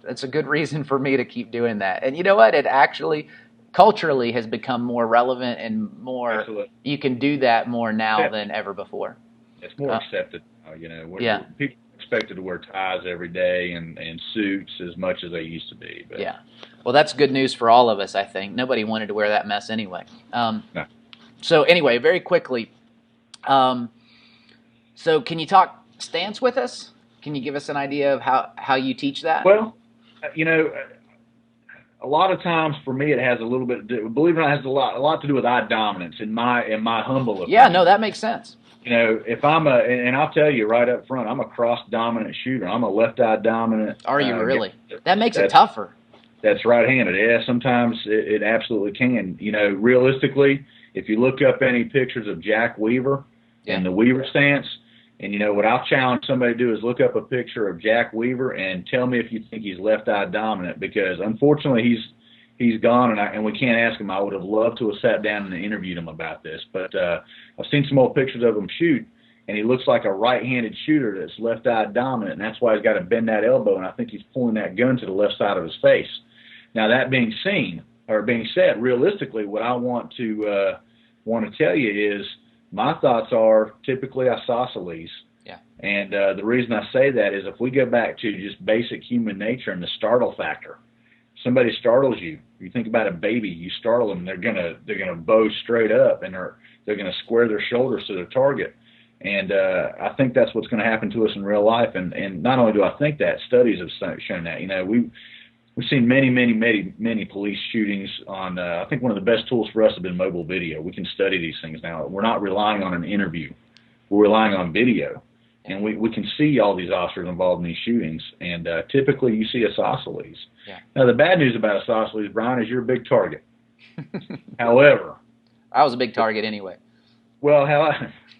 that's a good reason for me to keep doing that. And you know what? It actually culturally has become more relevant and more. Absolutely. You can do that more now than ever before. It's more accepted. People are expected to wear ties every day and suits as much as they used to be. But. Yeah. Well, that's good news for all of us, I think. Nobody wanted to wear that mess anyway. No. So anyway, very quickly, so can you talk stance with us? Can you give us an idea of how you teach that? Well, a lot of times for me it has a little bit, believe it or not, it has a lot to do with eye dominance in my humble opinion. Yeah, no, that makes sense. If and I'll tell you right up front, I'm a cross-dominant shooter. I'm a left-eye dominant. Are you really? That makes it tougher. That's right-handed. Yeah, sometimes it absolutely can. Realistically, if you look up any pictures of Jack Weaver and the Weaver stance, and what I'll challenge somebody to do is look up a picture of Jack Weaver and tell me if you think he's left-eye dominant, because unfortunately he's gone, and we can't ask him. I would have loved to have sat down and interviewed him about this, but I've seen some old pictures of him shoot, and he looks like a right-handed shooter that's left-eye dominant, and that's why he's got to bend that elbow, and I think he's pulling that gun to the left side of his face. Now, that being said, realistically, what I want to tell you is my thoughts are typically isosceles. Yeah. And the reason I say that is if we go back to just basic human nature and the startle factor, somebody startles you. You think about a baby, you startle them, they're gonna bow straight up, and they're gonna square their shoulders to their target. And I think that's what's going to happen to us in real life. And not only do I think that, studies have shown that. We've seen many police shootings on. I think one of the best tools for us have been mobile video. We can study these things now. We're not relying on an interview. We're relying on video. And we can see all these officers involved in these shootings, and typically you see isosceles. Yeah. Now, the bad news about isosceles, Brian, is you're a big target. However, I was a big target anyway. Well,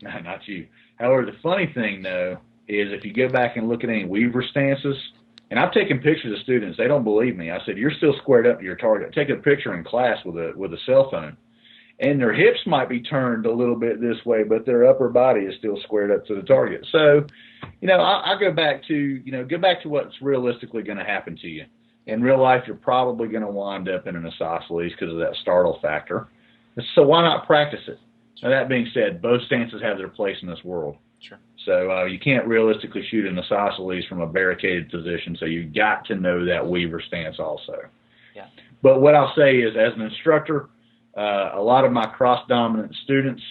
not you. However, the funny thing, though, is if you go back and look at any weaver stances, and I've taken pictures of students, they don't believe me. I said, you're still squared up to your target. Take a picture in class with a cell phone. And their hips might be turned a little bit this way, but their upper body is still squared up to the target. So, I go back to what's realistically going to happen to you. In real life, you're probably going to wind up in an isosceles because of that startle factor. So why not practice it? Now, that being said, both stances have their place in this world. Sure. So you can't realistically shoot an isosceles from a barricaded position, so you've got to know that weaver stance also. Yeah. But what I'll say is, as an instructor, a lot of my cross-dominant students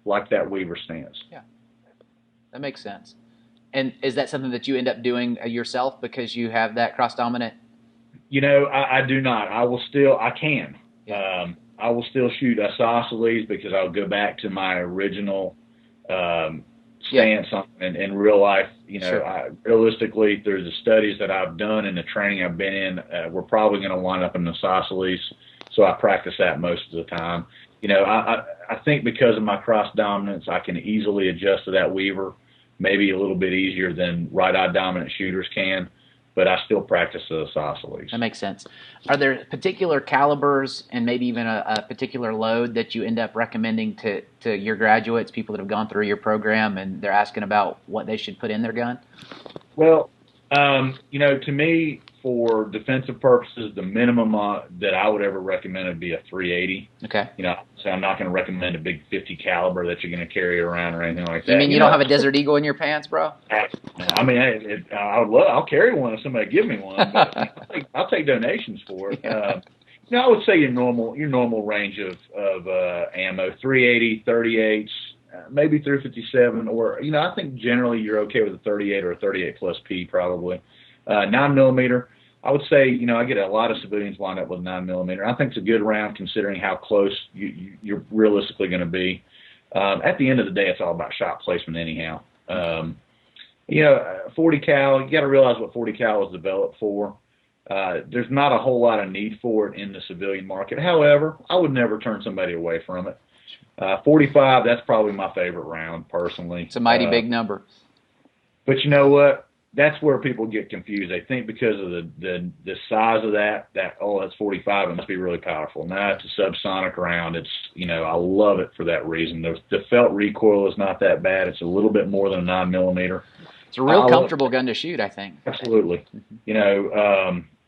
like that weaver stance. Yeah, that makes sense. And is that something that you end up doing yourself because you have that cross-dominant? I do not. I can. Yeah. I will still shoot isosceles because I'll go back to my original stance in real life. Sure. Realistically, through the studies that I've done and the training I've been in, we're probably going to wind up in isosceles. So I practice that most of the time. I think because of my cross dominance, I can easily adjust to that weaver, maybe a little bit easier than right-eye dominant shooters can. But I still practice the isosceles. That makes sense. Are there particular calibers and maybe even a particular load that you end up recommending to your graduates, people that have gone through your program, and they're asking about what they should put in their gun? Well, to me, for defensive purposes, the minimum that I would ever recommend would be a 380. Okay. So I'm not going to recommend a big 50 caliber that you're going to carry around or anything like that. You mean you don't have a Desert Eagle in your pants, bro? I mean, I'll carry one if somebody give me one, but I'll take donations for it. Yeah. I would say your normal range of ammo, 380, 38s, maybe 357, or I think generally you're okay with a 38 or a 38 plus P probably. 9mm, I would say I get a lot of civilians wind up with 9mm. I think it's a good round considering how close you're realistically going to be. At the end of the day, it's all about shot placement anyhow. 40 cal, you got to realize what 40 cal is developed for. There's not a whole lot of need for it in the civilian market. However, I would never turn somebody away from it. 45, that's probably my favorite round personally. It's a mighty big number. But you know what? That's where people get confused. They think because of the size of that's 45, it must be really powerful. No, it's a subsonic round. It's I love it for that reason. The felt recoil is not that bad. It's a little bit more than a 9mm. It's a real comfortable gun to shoot, I think. Absolutely.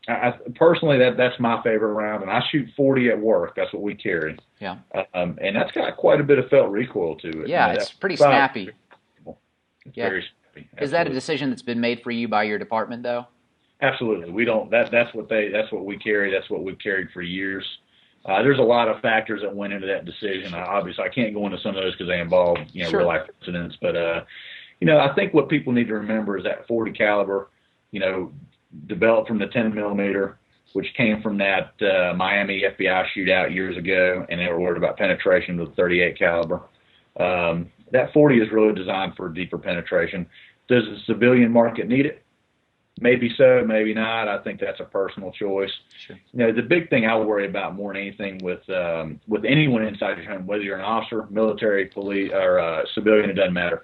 I personally that's my favorite round, and I shoot 40 at work. That's what we carry. Yeah. And that's got quite a bit of felt recoil to it. Yeah, it's pretty snappy. It's very snappy. Absolutely. Is that a decision that's been made for you by your department, though? Absolutely. We don't. That's what we carry. That's what we've carried for years. There's a lot of factors that went into that decision. Obviously, I can't go into some of those because they involve Sure. real life incidents. But I think what people need to remember is that 40 caliber, developed from the 10mm, which came from that Miami FBI shootout years ago, and they were worried about penetration with the 38 caliber. That 40 is really designed for deeper penetration. Does the civilian market need it? Maybe so, maybe not. I think that's a personal choice. Sure. The big thing I worry about more than anything with anyone inside your home, whether you're an officer, military, police, or civilian, it doesn't matter.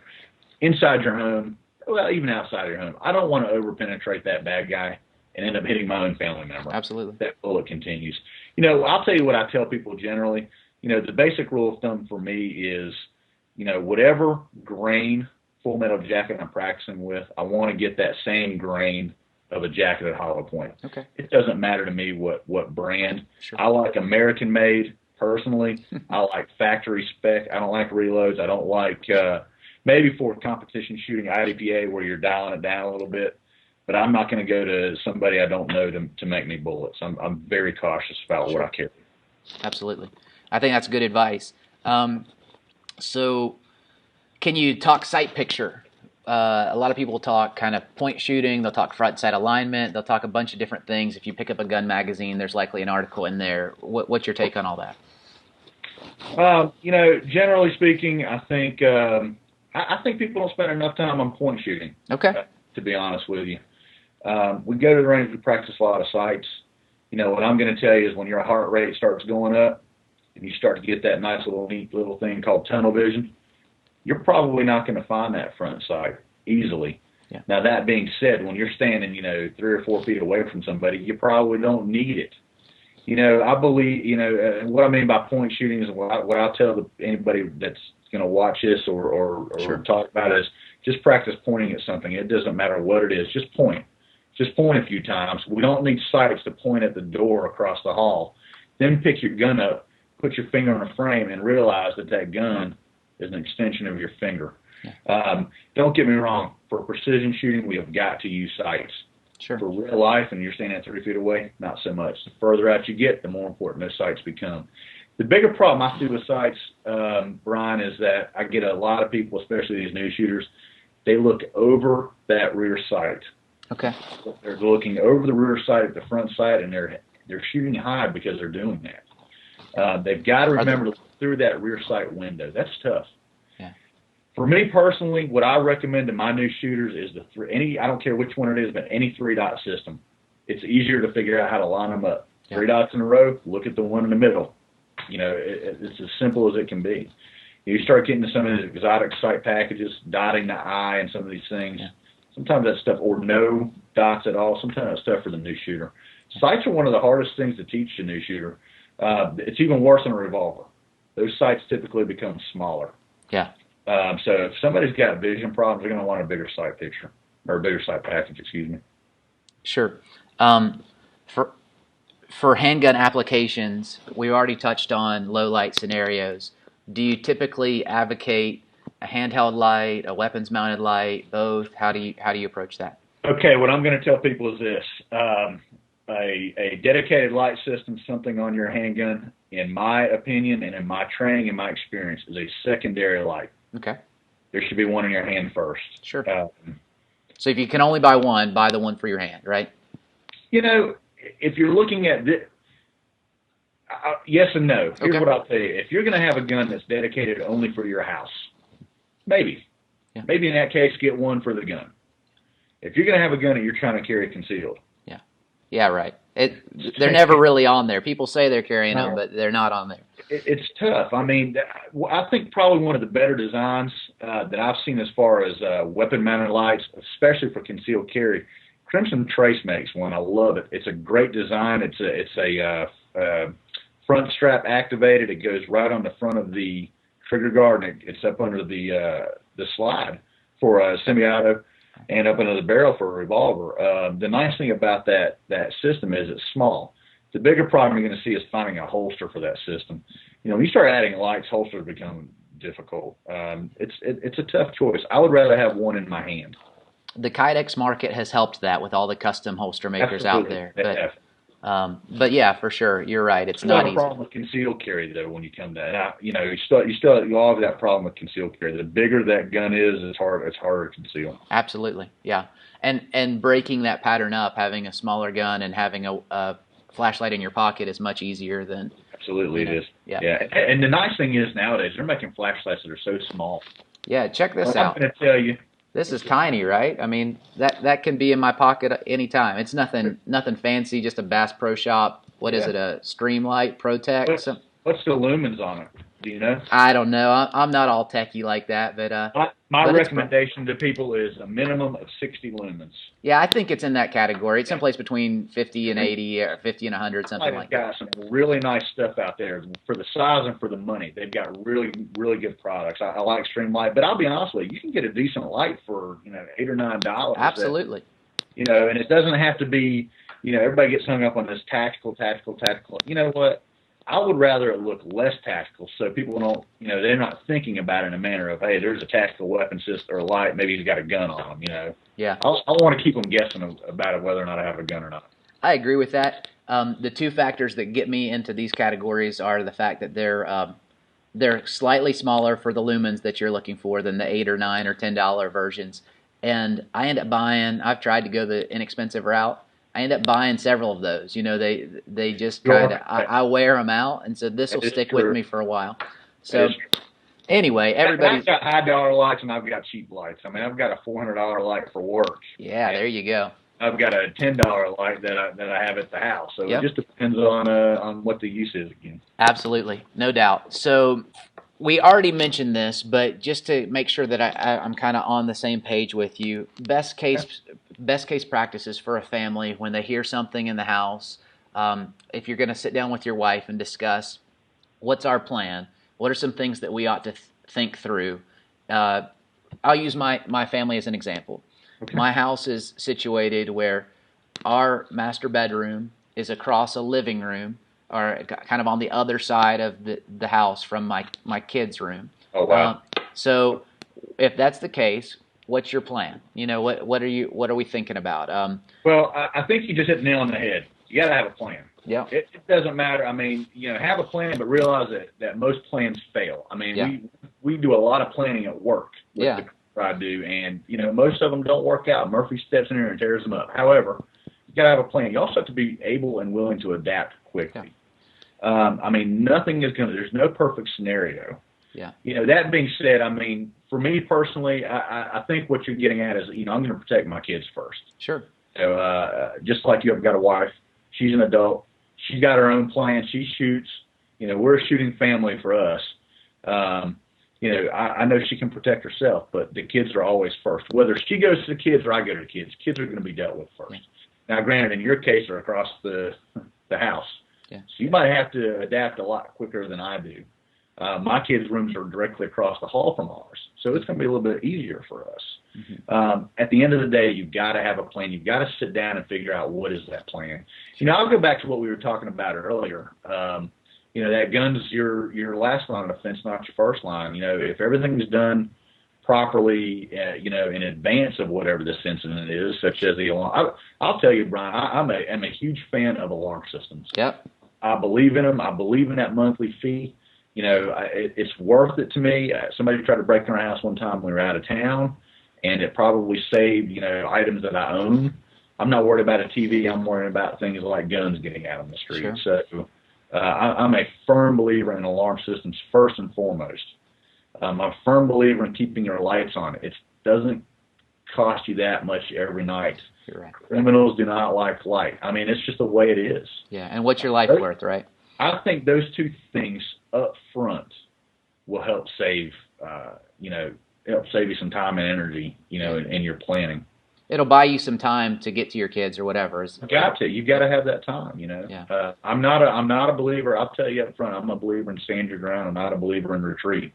Inside your home, well, even outside of your home, I don't want to over-penetrate that bad guy and end up hitting my own family member. Absolutely. That bullet continues. I'll tell you what I tell people generally. The basic rule of thumb for me is, whatever grain full metal jacket I'm practicing with, I want to get that same grain of a jacket at hollow point. Okay. It doesn't matter to me what brand. Sure. I like American made personally. I like factory spec. I don't like reloads. I don't like maybe for competition shooting IDPA where you're dialing it down a little bit. But I'm not going to go to somebody I don't know to make me bullets. I'm very cautious about Sure. what I carry. Absolutely. I think that's good advice. So can you talk sight picture? A lot of people talk kind of point shooting. They'll talk front sight alignment. They'll talk a bunch of different things. If you pick up a gun magazine, there's likely an article in there. What's your take on all that? Generally speaking, I think people don't spend enough time on point shooting. Okay. To be honest with you, we go to the range. We practice a lot of sights. What I'm going to tell you is when your heart rate starts going up and you start to get that nice neat little thing called tunnel vision, you're probably not going to find that front sight easily. Yeah. Now, that being said, when you're standing, 3 or 4 feet away from somebody, you probably don't need it. I believe, what I mean by point shooting is what I'll tell anybody that's going to watch this or Sure. talk about it is just practice pointing at something. It doesn't matter what it is. Just point. Just point a few times. We don't need sights to point at the door across the hall. Then pick your gun up, put your finger on a frame, and realize that gun is an extension of your finger. Don't get me wrong. For precision shooting, we have got to use sights. Sure. For real life, and you're standing at 3 feet away, not so much. The further out you get, the more important those sights become. The bigger problem I see with sights, Brian, is that I get a lot of people, especially these new shooters, they look over that rear sight. Okay. They're looking over the rear sight at the front sight, and they're shooting high because they're doing that. They've got to remember to look through that rear sight window. That's tough. Yeah. For me personally, what I recommend to my new shooters is I don't care which one it is, but any 3-dot system. It's easier to figure out how to line them up. Yeah. 3 dots in a row, look at the one in the middle. It's as simple as it can be. You start getting to some of these exotic sight packages, dotting the I and some of these things. Yeah. Sometimes that stuff, or no dots at all, sometimes that stuff for the new shooter. Sights are one of the hardest things to teach a new shooter. It's even worse than a revolver. Those sights typically become smaller. Yeah. So if somebody's got vision problems, they're going to want a bigger sight picture, or a bigger sight package, excuse me. Sure. For handgun applications, we already touched on low light scenarios. Do you typically advocate a handheld light, a weapons mounted light, both? How do you approach that? Okay, what I'm going to tell people is this. A dedicated light system, something on your handgun, in my opinion and in my training and my experience, is a secondary light. Okay. There should be one in your hand first. Sure. So if you can only buy one, buy the one for your hand, right? If you're looking at this, yes and no. Here's what I'll tell you. If you're going to have a gun that's dedicated only for your house, maybe. Yeah. Maybe in that case, get one for the gun. If you're going to have a gun that you're trying to carry concealed. Yeah, right. They're never really on there. People say they're carrying them, but they're not on there. It's tough. I mean, I think probably one of the better designs that I've seen as far as weapon-mounted lights, especially for concealed carry, Crimson Trace makes one. I love it. It's a great design. It's a front strap activated. It goes right on the front of the trigger guard, and it's up under the slide for a semi-auto, and up under the barrel for a revolver. The nice thing about that system is it's small. The bigger problem you're going to see is finding a holster for that system. When you start adding lights, holsters become difficult. It's a tough choice. I would rather have one in my hand. The Kydex market has helped that with all the custom holster makers out there. But yeah, for sure, you're right. It's not easy. A problem with concealed carry though. When you come to that, you all have that problem with concealed carry. The bigger that gun is, it's harder to conceal. Absolutely, yeah. And breaking that pattern up, having a smaller gun and having a flashlight in your pocket is much easier than. Absolutely, it is. Yeah. And the nice thing is nowadays they're making flashlights that are so small. Yeah, check this out. I'm going to tell you. This is tiny, right? I mean, that can be in my pocket anytime. It's nothing fancy, just a Bass Pro Shop. What is it, a Streamlight Protect? What's the lumens on it? Do you know? I don't know. I'm not all techie like that, but my recommendation to people is a minimum of 60 lumens. Yeah, I think it's in that category. It's someplace between 50 and 80, or 50 and 100, something like that. They've got some really nice stuff out there for the size and for the money. They've got really, really good products. I like Streamlight, but I'll be honest with you can get a decent light for $8 or $9. Absolutely. And it doesn't have to be. Everybody gets hung up on this tactical. You know what? I would rather it look less tactical, so people don't, they're not thinking about it in a manner of, hey, there's a tactical weapon system or a light, maybe he's got a gun on him, Yeah. I want to keep them guessing about it, whether or not I have a gun or not. I agree with that. The two factors that get me into these categories are the fact that they're slightly smaller for the lumens that you're looking for than the $8 or $9 or $10 versions, and I end up buying. I've tried to go the inexpensive route. I end up buying several of those. They just kind of, I wear them out, and so this will stick with me for a while. So anyway, everybody. I've got $high lights and I've got cheap lights. I mean, I've got a $400 light for work. Yeah, there you go. I've got a $10 light that I have at the house. So It just depends on what the use is again. Absolutely, no doubt. So we already mentioned this, but just to make sure that I'm kind of on the same page with you, best case practices for a family when they hear something in the house. If you're going to sit down with your wife and discuss what's our plan, what are some things that we ought to think through. I'll use my family as an example. Okay. My house is situated where our master bedroom is across a living room, or kind of on the other side of the house from my kids' room. Oh wow! So if that's the case, what's your plan? What are we thinking about? Well, I think you just hit the nail on the head. You got to have a plan. Yeah. It doesn't matter. I mean, have a plan, but realize that most plans fail. I mean, we do a lot of planning at work. With the I do, and most of them don't work out. Murphy steps in there and tears them up. However, you got to have a plan. You also have to be able and willing to adapt quickly. Yeah. I mean, nothing is going to. There's no perfect scenario. Yeah. That being said, I mean, for me personally, I think what you're getting at is, I'm going to protect my kids first. Sure. So, just like you have got a wife, she's an adult. She's got her own plan. She shoots. We're a shooting family for us. I know she can protect herself, but the kids are always first. Whether she goes to the kids or I go to the kids are going to be dealt with first. Yeah. Now, granted, in your case, they're across the house. Yeah. So you might have to adapt a lot quicker than I do. My kids' rooms are directly across the hall from ours, so it's going to be a little bit easier for us. Mm-hmm. At the end of the day, you've got to have a plan. You've got to sit down and figure out what is that plan. I'll go back to what we were talking about earlier. That gun's your last line of defense, not your first line. If everything is done properly, in advance of whatever this incident is, such as the alarm. I'll tell you, Brian, I'm a huge fan of alarm systems. Yep. I believe in them. I believe in that monthly fee. It's worth it to me. Somebody tried to break in our house one time when we were out of town, and it probably saved, items that I own. I'm not worried about a TV. I'm worried about things like guns getting out on the street. Sure. So I'm a firm believer in alarm systems first and foremost. I'm a firm believer in keeping your lights on. It doesn't cost you that much every night. You're right. Criminals do not like light. I mean, it's just the way it is. Yeah, and what's your life worth, right? I think those two things up front will help save, you some time and energy, in your planning. It'll buy you some time to get to your kids or whatever. You've got to have that time, Yeah. I'm not a believer. I'll tell you up front, I'm a believer in stand your ground. I'm not a believer in retreat.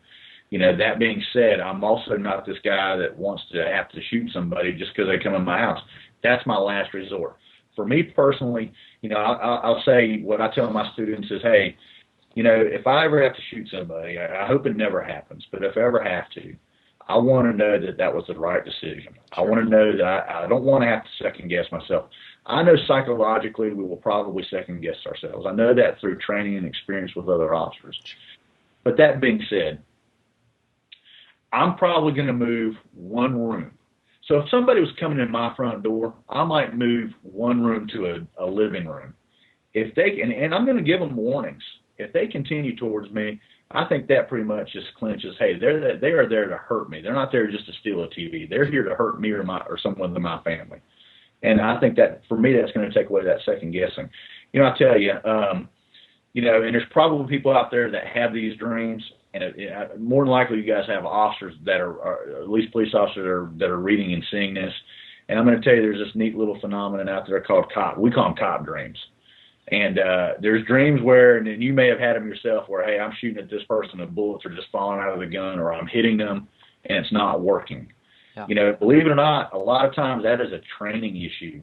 That being said, I'm also not this guy that wants to have to shoot somebody just because they come in my house. That's my last resort. For me personally, I'll say what I tell my students is, hey, if I ever have to shoot somebody, I hope it never happens, but if I ever have to, I want to know that was the right decision. Sure. I want to know that I don't want to have to second guess myself. I know psychologically we will probably second guess ourselves. I know that through training and experience with other officers. But that being said, I'm probably going to move one room. So if somebody was coming in my front door, I might move one room to a living room. If they and I'm going to give them warnings. If they continue towards me, I think that pretty much just clinches, hey, they are there to hurt me. They're not there just to steal a TV. They're here to hurt me or someone in my family. And I think that for me, that's going to take away that second guessing. I tell you, and there's probably people out there that have these dreams. And more than likely, you guys have officers that are at least police officers that are reading and seeing this. And I'm going to tell you, there's this neat little phenomenon out there called cop. We call them cop dreams. And there's dreams where, and you may have had them yourself, where, hey, I'm shooting at this person and bullets are just falling out of the gun, or I'm hitting them and it's not working. Yeah. Believe it or not, a lot of times that is a training issue.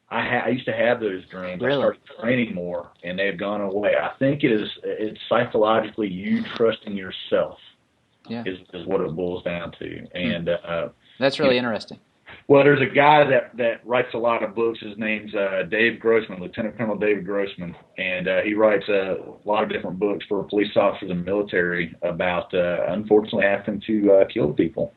I used to have those dreams. Really? I started training more, and they've gone away. I think it's psychologically you trusting yourself is what it boils down to. And that's really interesting. Well, there's a guy that writes a lot of books. His name's Dave Grossman, Lieutenant Colonel David Grossman, and he writes a lot of different books for police officers and military about, unfortunately, having to kill people.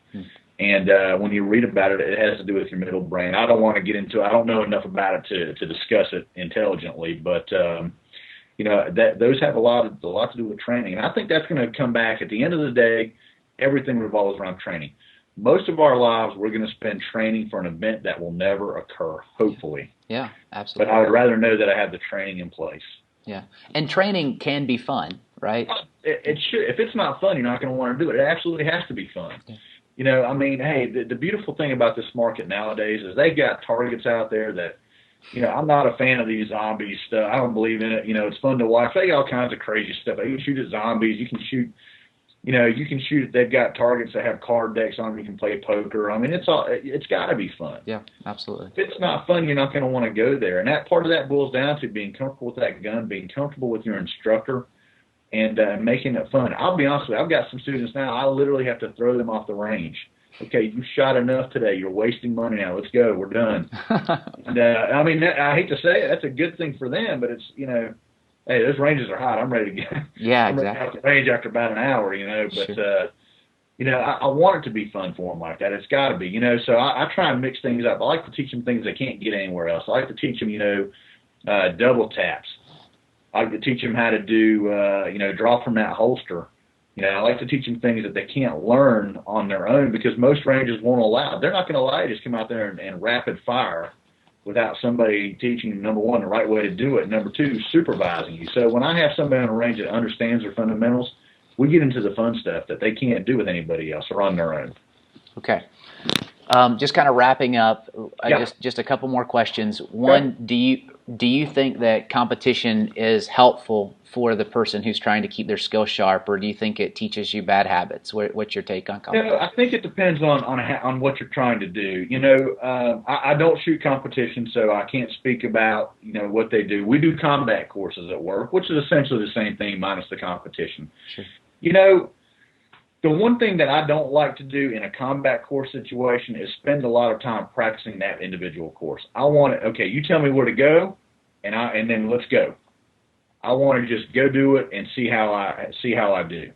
And when you read about it, it has to do with your middle brain. I don't want to get into it. I don't know enough about it to discuss it intelligently, but those have a lot to do with training. And I think that's going to come back. At the end of the day, everything revolves around training. Most of our lives, we're going to spend training for an event that will never occur, hopefully. Yeah, absolutely. But I would rather know that I have the training in place. Yeah, and training can be fun, right? It should. If it's not fun, you're not going to want to do it. It absolutely has to be fun. Yeah. You know, I mean, hey, the beautiful thing about this market nowadays is they've got targets out there that, you know, I'm not a fan of these zombie stuff. I don't believe in it. You know, it's fun to watch. They got all kinds of crazy stuff. You can shoot at zombies. You can shoot, you know, you can shoot. They've got targets that have card decks on them. You can play poker. I mean, it's got to be fun. Yeah, absolutely. If it's not fun, you're not going to want to go there. And that part of that boils down to being comfortable with that gun, being comfortable with your instructor, and making it fun. I'll be honest with you. I've got some students now. I literally have to throw them off the range. Okay, you shot enough today. You're wasting money now. Let's go. We're done. And, I mean, I hate to say it. That's a good thing for them, but it's, you know, hey, those ranges are hot. I'm ready to get I'm ready out the range after about an hour, you know. But, sure. You know, I want it to be fun for them like that. It's got to be, you know. So I try and mix things up. I like to teach them things they can't get anywhere else. I like to teach them, you know, double taps. I like to teach them how to do, you know, draw from that holster. You know, I like to teach them things that they can't learn on their own because most ranges won't allow. They're not going to allow you to just come out there and rapid fire without somebody teaching you, number one, the right way to do it, number two, supervising you. So when I have somebody on a range that understands their fundamentals, we get into the fun stuff that they can't do with anybody else or on their own. Okay. Just kind of wrapping up, just a couple more questions. One, do you think that competition is helpful for the person who's trying to keep their skills sharp, or do you think it teaches you bad habits? What's your take on competition? You know, I think it depends on what you're trying to do. You know, I don't shoot competition, so I can't speak about, you know, what they do. We do combat courses at work, which is essentially the same thing minus the competition. Sure. You know, the one thing that I don't like to do in a combat course situation is spend a lot of time practicing that individual course. I want it, okay, you tell me where to go, and then let's go. I want to just go do it and see how I do.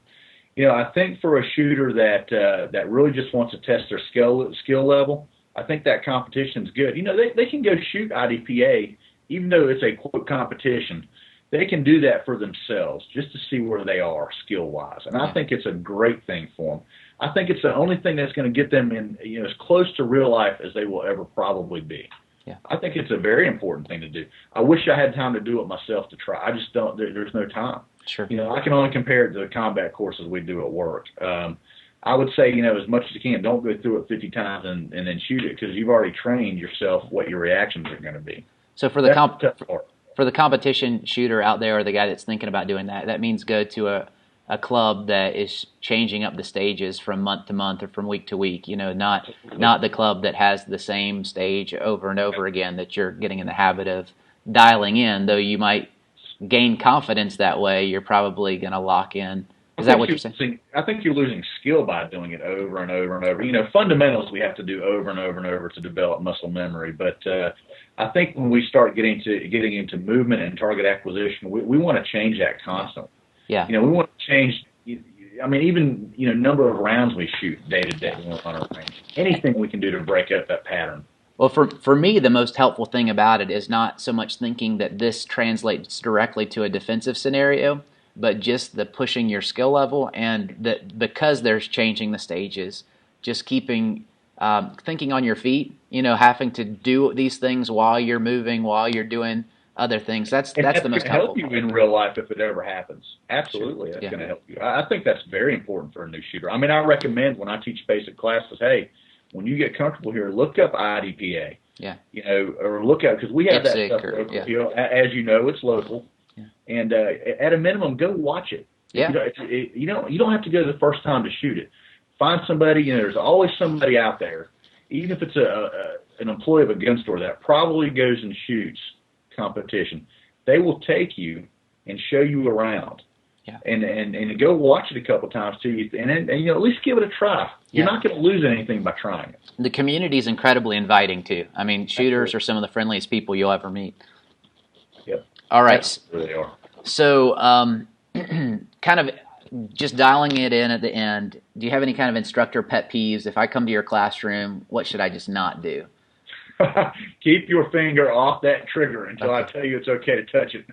You know, I think for a shooter that really just wants to test their skill level, I think that competition is good. You know, they can go shoot IDPA, even though it's a quote competition. They can do that for themselves just to see where they are skill-wise, and I think it's a great thing for them. I think it's the only thing that's going to get them in, you know, as close to real life as they will ever probably be. Yeah. I think it's a very important thing to do. I wish I had time to do it myself to try. I just don't. There's no time. Sure. You know, I can only compare it to the combat courses we do at work. I would say, you know, as much as you can, don't go through it 50 times and then shoot it because you've already trained yourself what your reactions are going to be. So for the competition shooter out there, or the guy that's thinking about doing that, that means go to a club that is changing up the stages from month to month or from week to week. You know, not the club that has the same stage over and over again that you're getting in the habit of dialing in. Though you might gain confidence that way, you're probably going to lock in. Is that what you're saying? I think you're losing skill by doing it over and over and over. You know, fundamentals we have to do over and over and over to develop muscle memory. But I think when we start getting into movement and target acquisition, we want to change that constantly. Yeah. You know, we want to change. I mean, even, you know, number of rounds we shoot day to day on our range. Anything we can do to break up that pattern. Well, for me, the most helpful thing about it is not so much thinking that this translates directly to a defensive scenario, but just the pushing your skill level, and that because there's changing the stages, just keeping thinking on your feet. You know, having to do these things while you're moving, while you're doing other things. That's the most helpful. Help you in real life if it ever happens. Absolutely, that's going to help you. I think that's very important for a new shooter. I mean, I recommend when I teach basic classes, hey, when you get comfortable here, look up IDPA. Yeah. You know, or look up, because we have that stuff local. You know, as you know, it's local. Yeah. And at a minimum, go watch it. Yeah. You don't have to go the first time to shoot it. Find somebody. You know, there's always somebody out there, even if it's an employee of a gun store that probably goes and shoots competition. They will take you and show you around. Yeah. And go watch it a couple times too, and you know, at least give it a try. You're not going to lose anything by trying it. The community is incredibly inviting too. I mean, shooters are some of the friendliest people you'll ever meet. Yep. All right. Absolutely they are. So, kind of just dialing it in at the end, do you have any kind of instructor pet peeves? If I come to your classroom, what should I just not do? Keep your finger off that trigger until I tell you it's okay to touch it.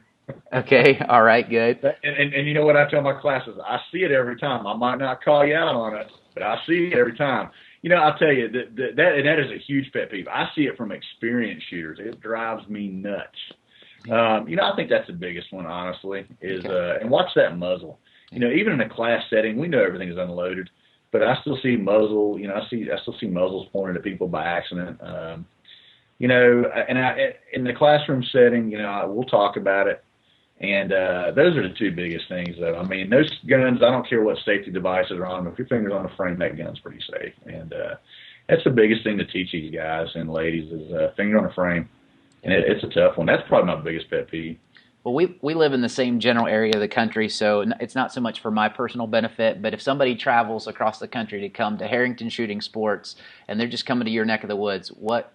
Okay. All right. Good. And you know what I tell my classes? I see it every time. I might not call you out on it, but I see it every time. You know, I'll tell you that is a huge pet peeve. I see it from experienced shooters. It drives me nuts. I think that's the biggest one, honestly, is and watch that muzzle. Even in a class setting, we know everything is unloaded, but I still see muzzle. I still see muzzles pointed at people by accident. And in the classroom setting, we'll talk about it. And those are the two biggest things, though. I mean, those guns, I don't care what safety devices are on them. If your finger's on the frame, that gun's pretty safe. And that's the biggest thing to teach these guys and ladies is finger on the frame. And it's a tough one. That's probably my biggest pet peeve. Well, we live in the same general area of the country, so it's not so much for my personal benefit, but if somebody travels across the country to come to Harrington Shooting Sports and they're just coming to your neck of the woods, what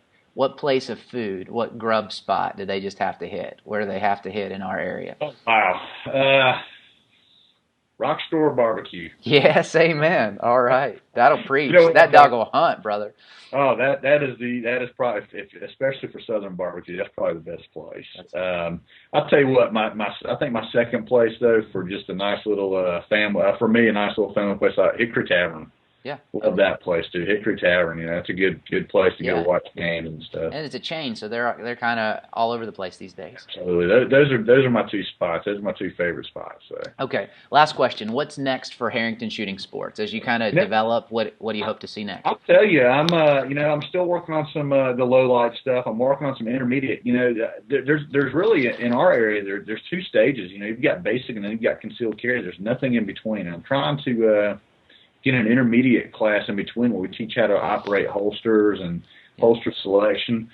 place of food, what grub spot do they just have to hit? Where do they have to hit in our area? Oh, wow. Rock Store Barbecue. Yes, amen. All right. That'll preach. That dog will hunt, brother. Oh, that is probably, especially for Southern barbecue, that's probably the best place. I'll tell you what, I think my second place though for just a nice little family, for me a nice little family place, Hickory Tavern. Yeah, love that place too. Hickory Tavern, that's a good place to go watch games and stuff. And it's a chain, so they're kind of all over the place these days. Absolutely, those are my two spots. Those are my two favorite spots. So. Okay, last question. What's next for Harrington Shooting Sports as you kind of develop? What do you hope to see next? I'll tell you, I'm still working on some the low light stuff. I'm working on some intermediate. There's really in our area there's two stages. You've got basic and then you've got concealed carry. There's nothing in between. I'm trying to get an intermediate class in between where we teach how to operate holsters and holster selection.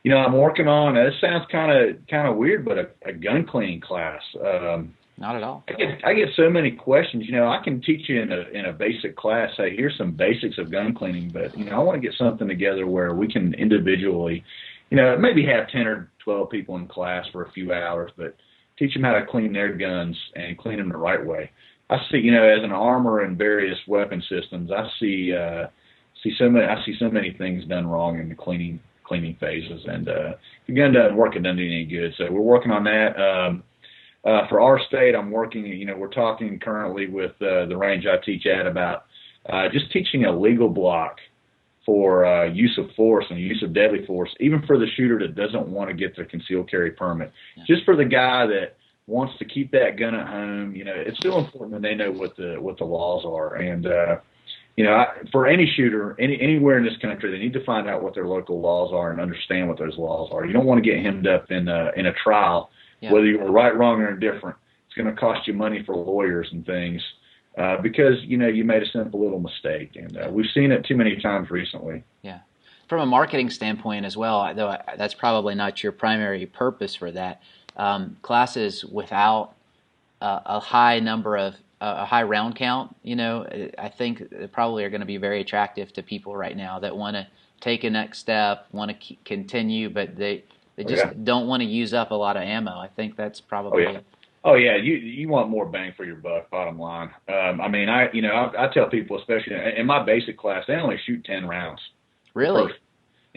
I'm working on. It sounds kind of weird, but a gun cleaning class. Not at all. I get so many questions. I can teach you in a basic class. Hey, here's some basics of gun cleaning, but I want to get something together where we can individually, maybe have 10 or 12 people in class for a few hours, but teach them how to clean their guns and clean them the right way. I see, as an armor and various weapon systems, I see so many things done wrong in the cleaning phases, and if your gun doesn't work, it doesn't do any good. So we're working on that. For our state, I'm working. We're talking currently with the range I teach at about just teaching a legal block for use of force and use of deadly force, even for the shooter that doesn't want to get the concealed carry permit. Yeah. Just for the guy that wants to keep that gun at home, it's still important that they know what the laws are. And for any shooter, anywhere in this country, they need to find out what their local laws are and understand what those laws are. You don't want to get hemmed up in a trial, whether you were right, wrong, or indifferent. It's going to cost you money for lawyers and things because you made a simple little mistake, and we've seen it too many times recently. Yeah. From a marketing standpoint as well, though that's probably not your primary purpose for that. Classes without a high number of a high round count, I think they probably are going to be very attractive to people right now that want to take a next step, want to continue, but they just don't want to use up a lot of ammo. I think that's probably. Oh yeah, you want more bang for your buck. Bottom line. I tell people, especially in my basic class, they only shoot 10 rounds. Really?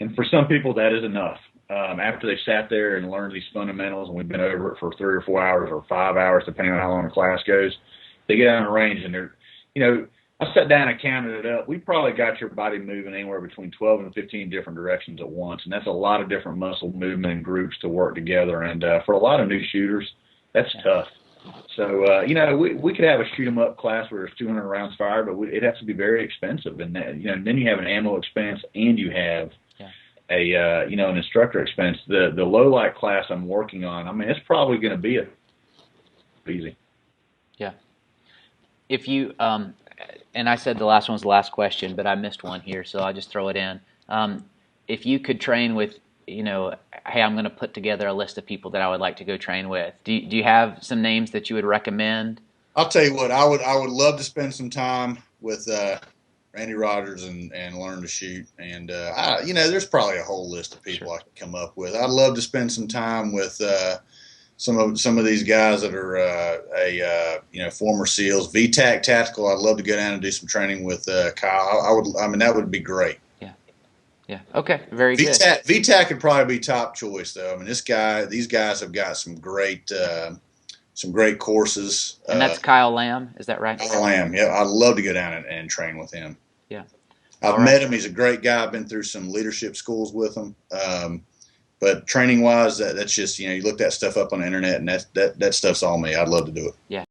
And for some people, that is enough. After they've sat there and learned these fundamentals, and we've been over it for 3 or 4 hours or 5 hours, depending on how long the class goes, they get out on the range and they're, I sat down and counted it up. We probably got your body moving anywhere between 12 and 15 different directions at once, and that's a lot of different muscle movement and groups to work together. And for a lot of new shooters, that's tough. So, we could have a shoot 'em up class where there's 200 rounds fired, but it has to be very expensive. And then you have an ammo expense and you have an instructor expense. The low light class I'm working on, it's probably going to be easy. Yeah. If you, and I said the last one was the last question, but I missed one here, so I'll just throw it in. If you could train with, hey, I'm going to put together a list of people that I would like to go train with. Do you have some names that you would recommend? I'll tell you what, I would love to spend some time with Randy Rogers and learn to shoot. And there's probably a whole list of people I could come up with. I'd love to spend some time with some of these guys that are former SEALs. VTAC Tactical, I'd love to go down and do some training with Kyle. That would be great. Yeah. Okay. Very good. VTAC would probably be top choice, though. These guys have got some great courses. And that's Kyle Lamb, is that right? Kyle Lamb, yeah. I'd love to go down and train with him. Yeah. I've met him. He's a great guy. I've been through some leadership schools with him. But training wise, that's just, you look that stuff up on the internet, and that stuff's all me. I'd love to do it. Yeah.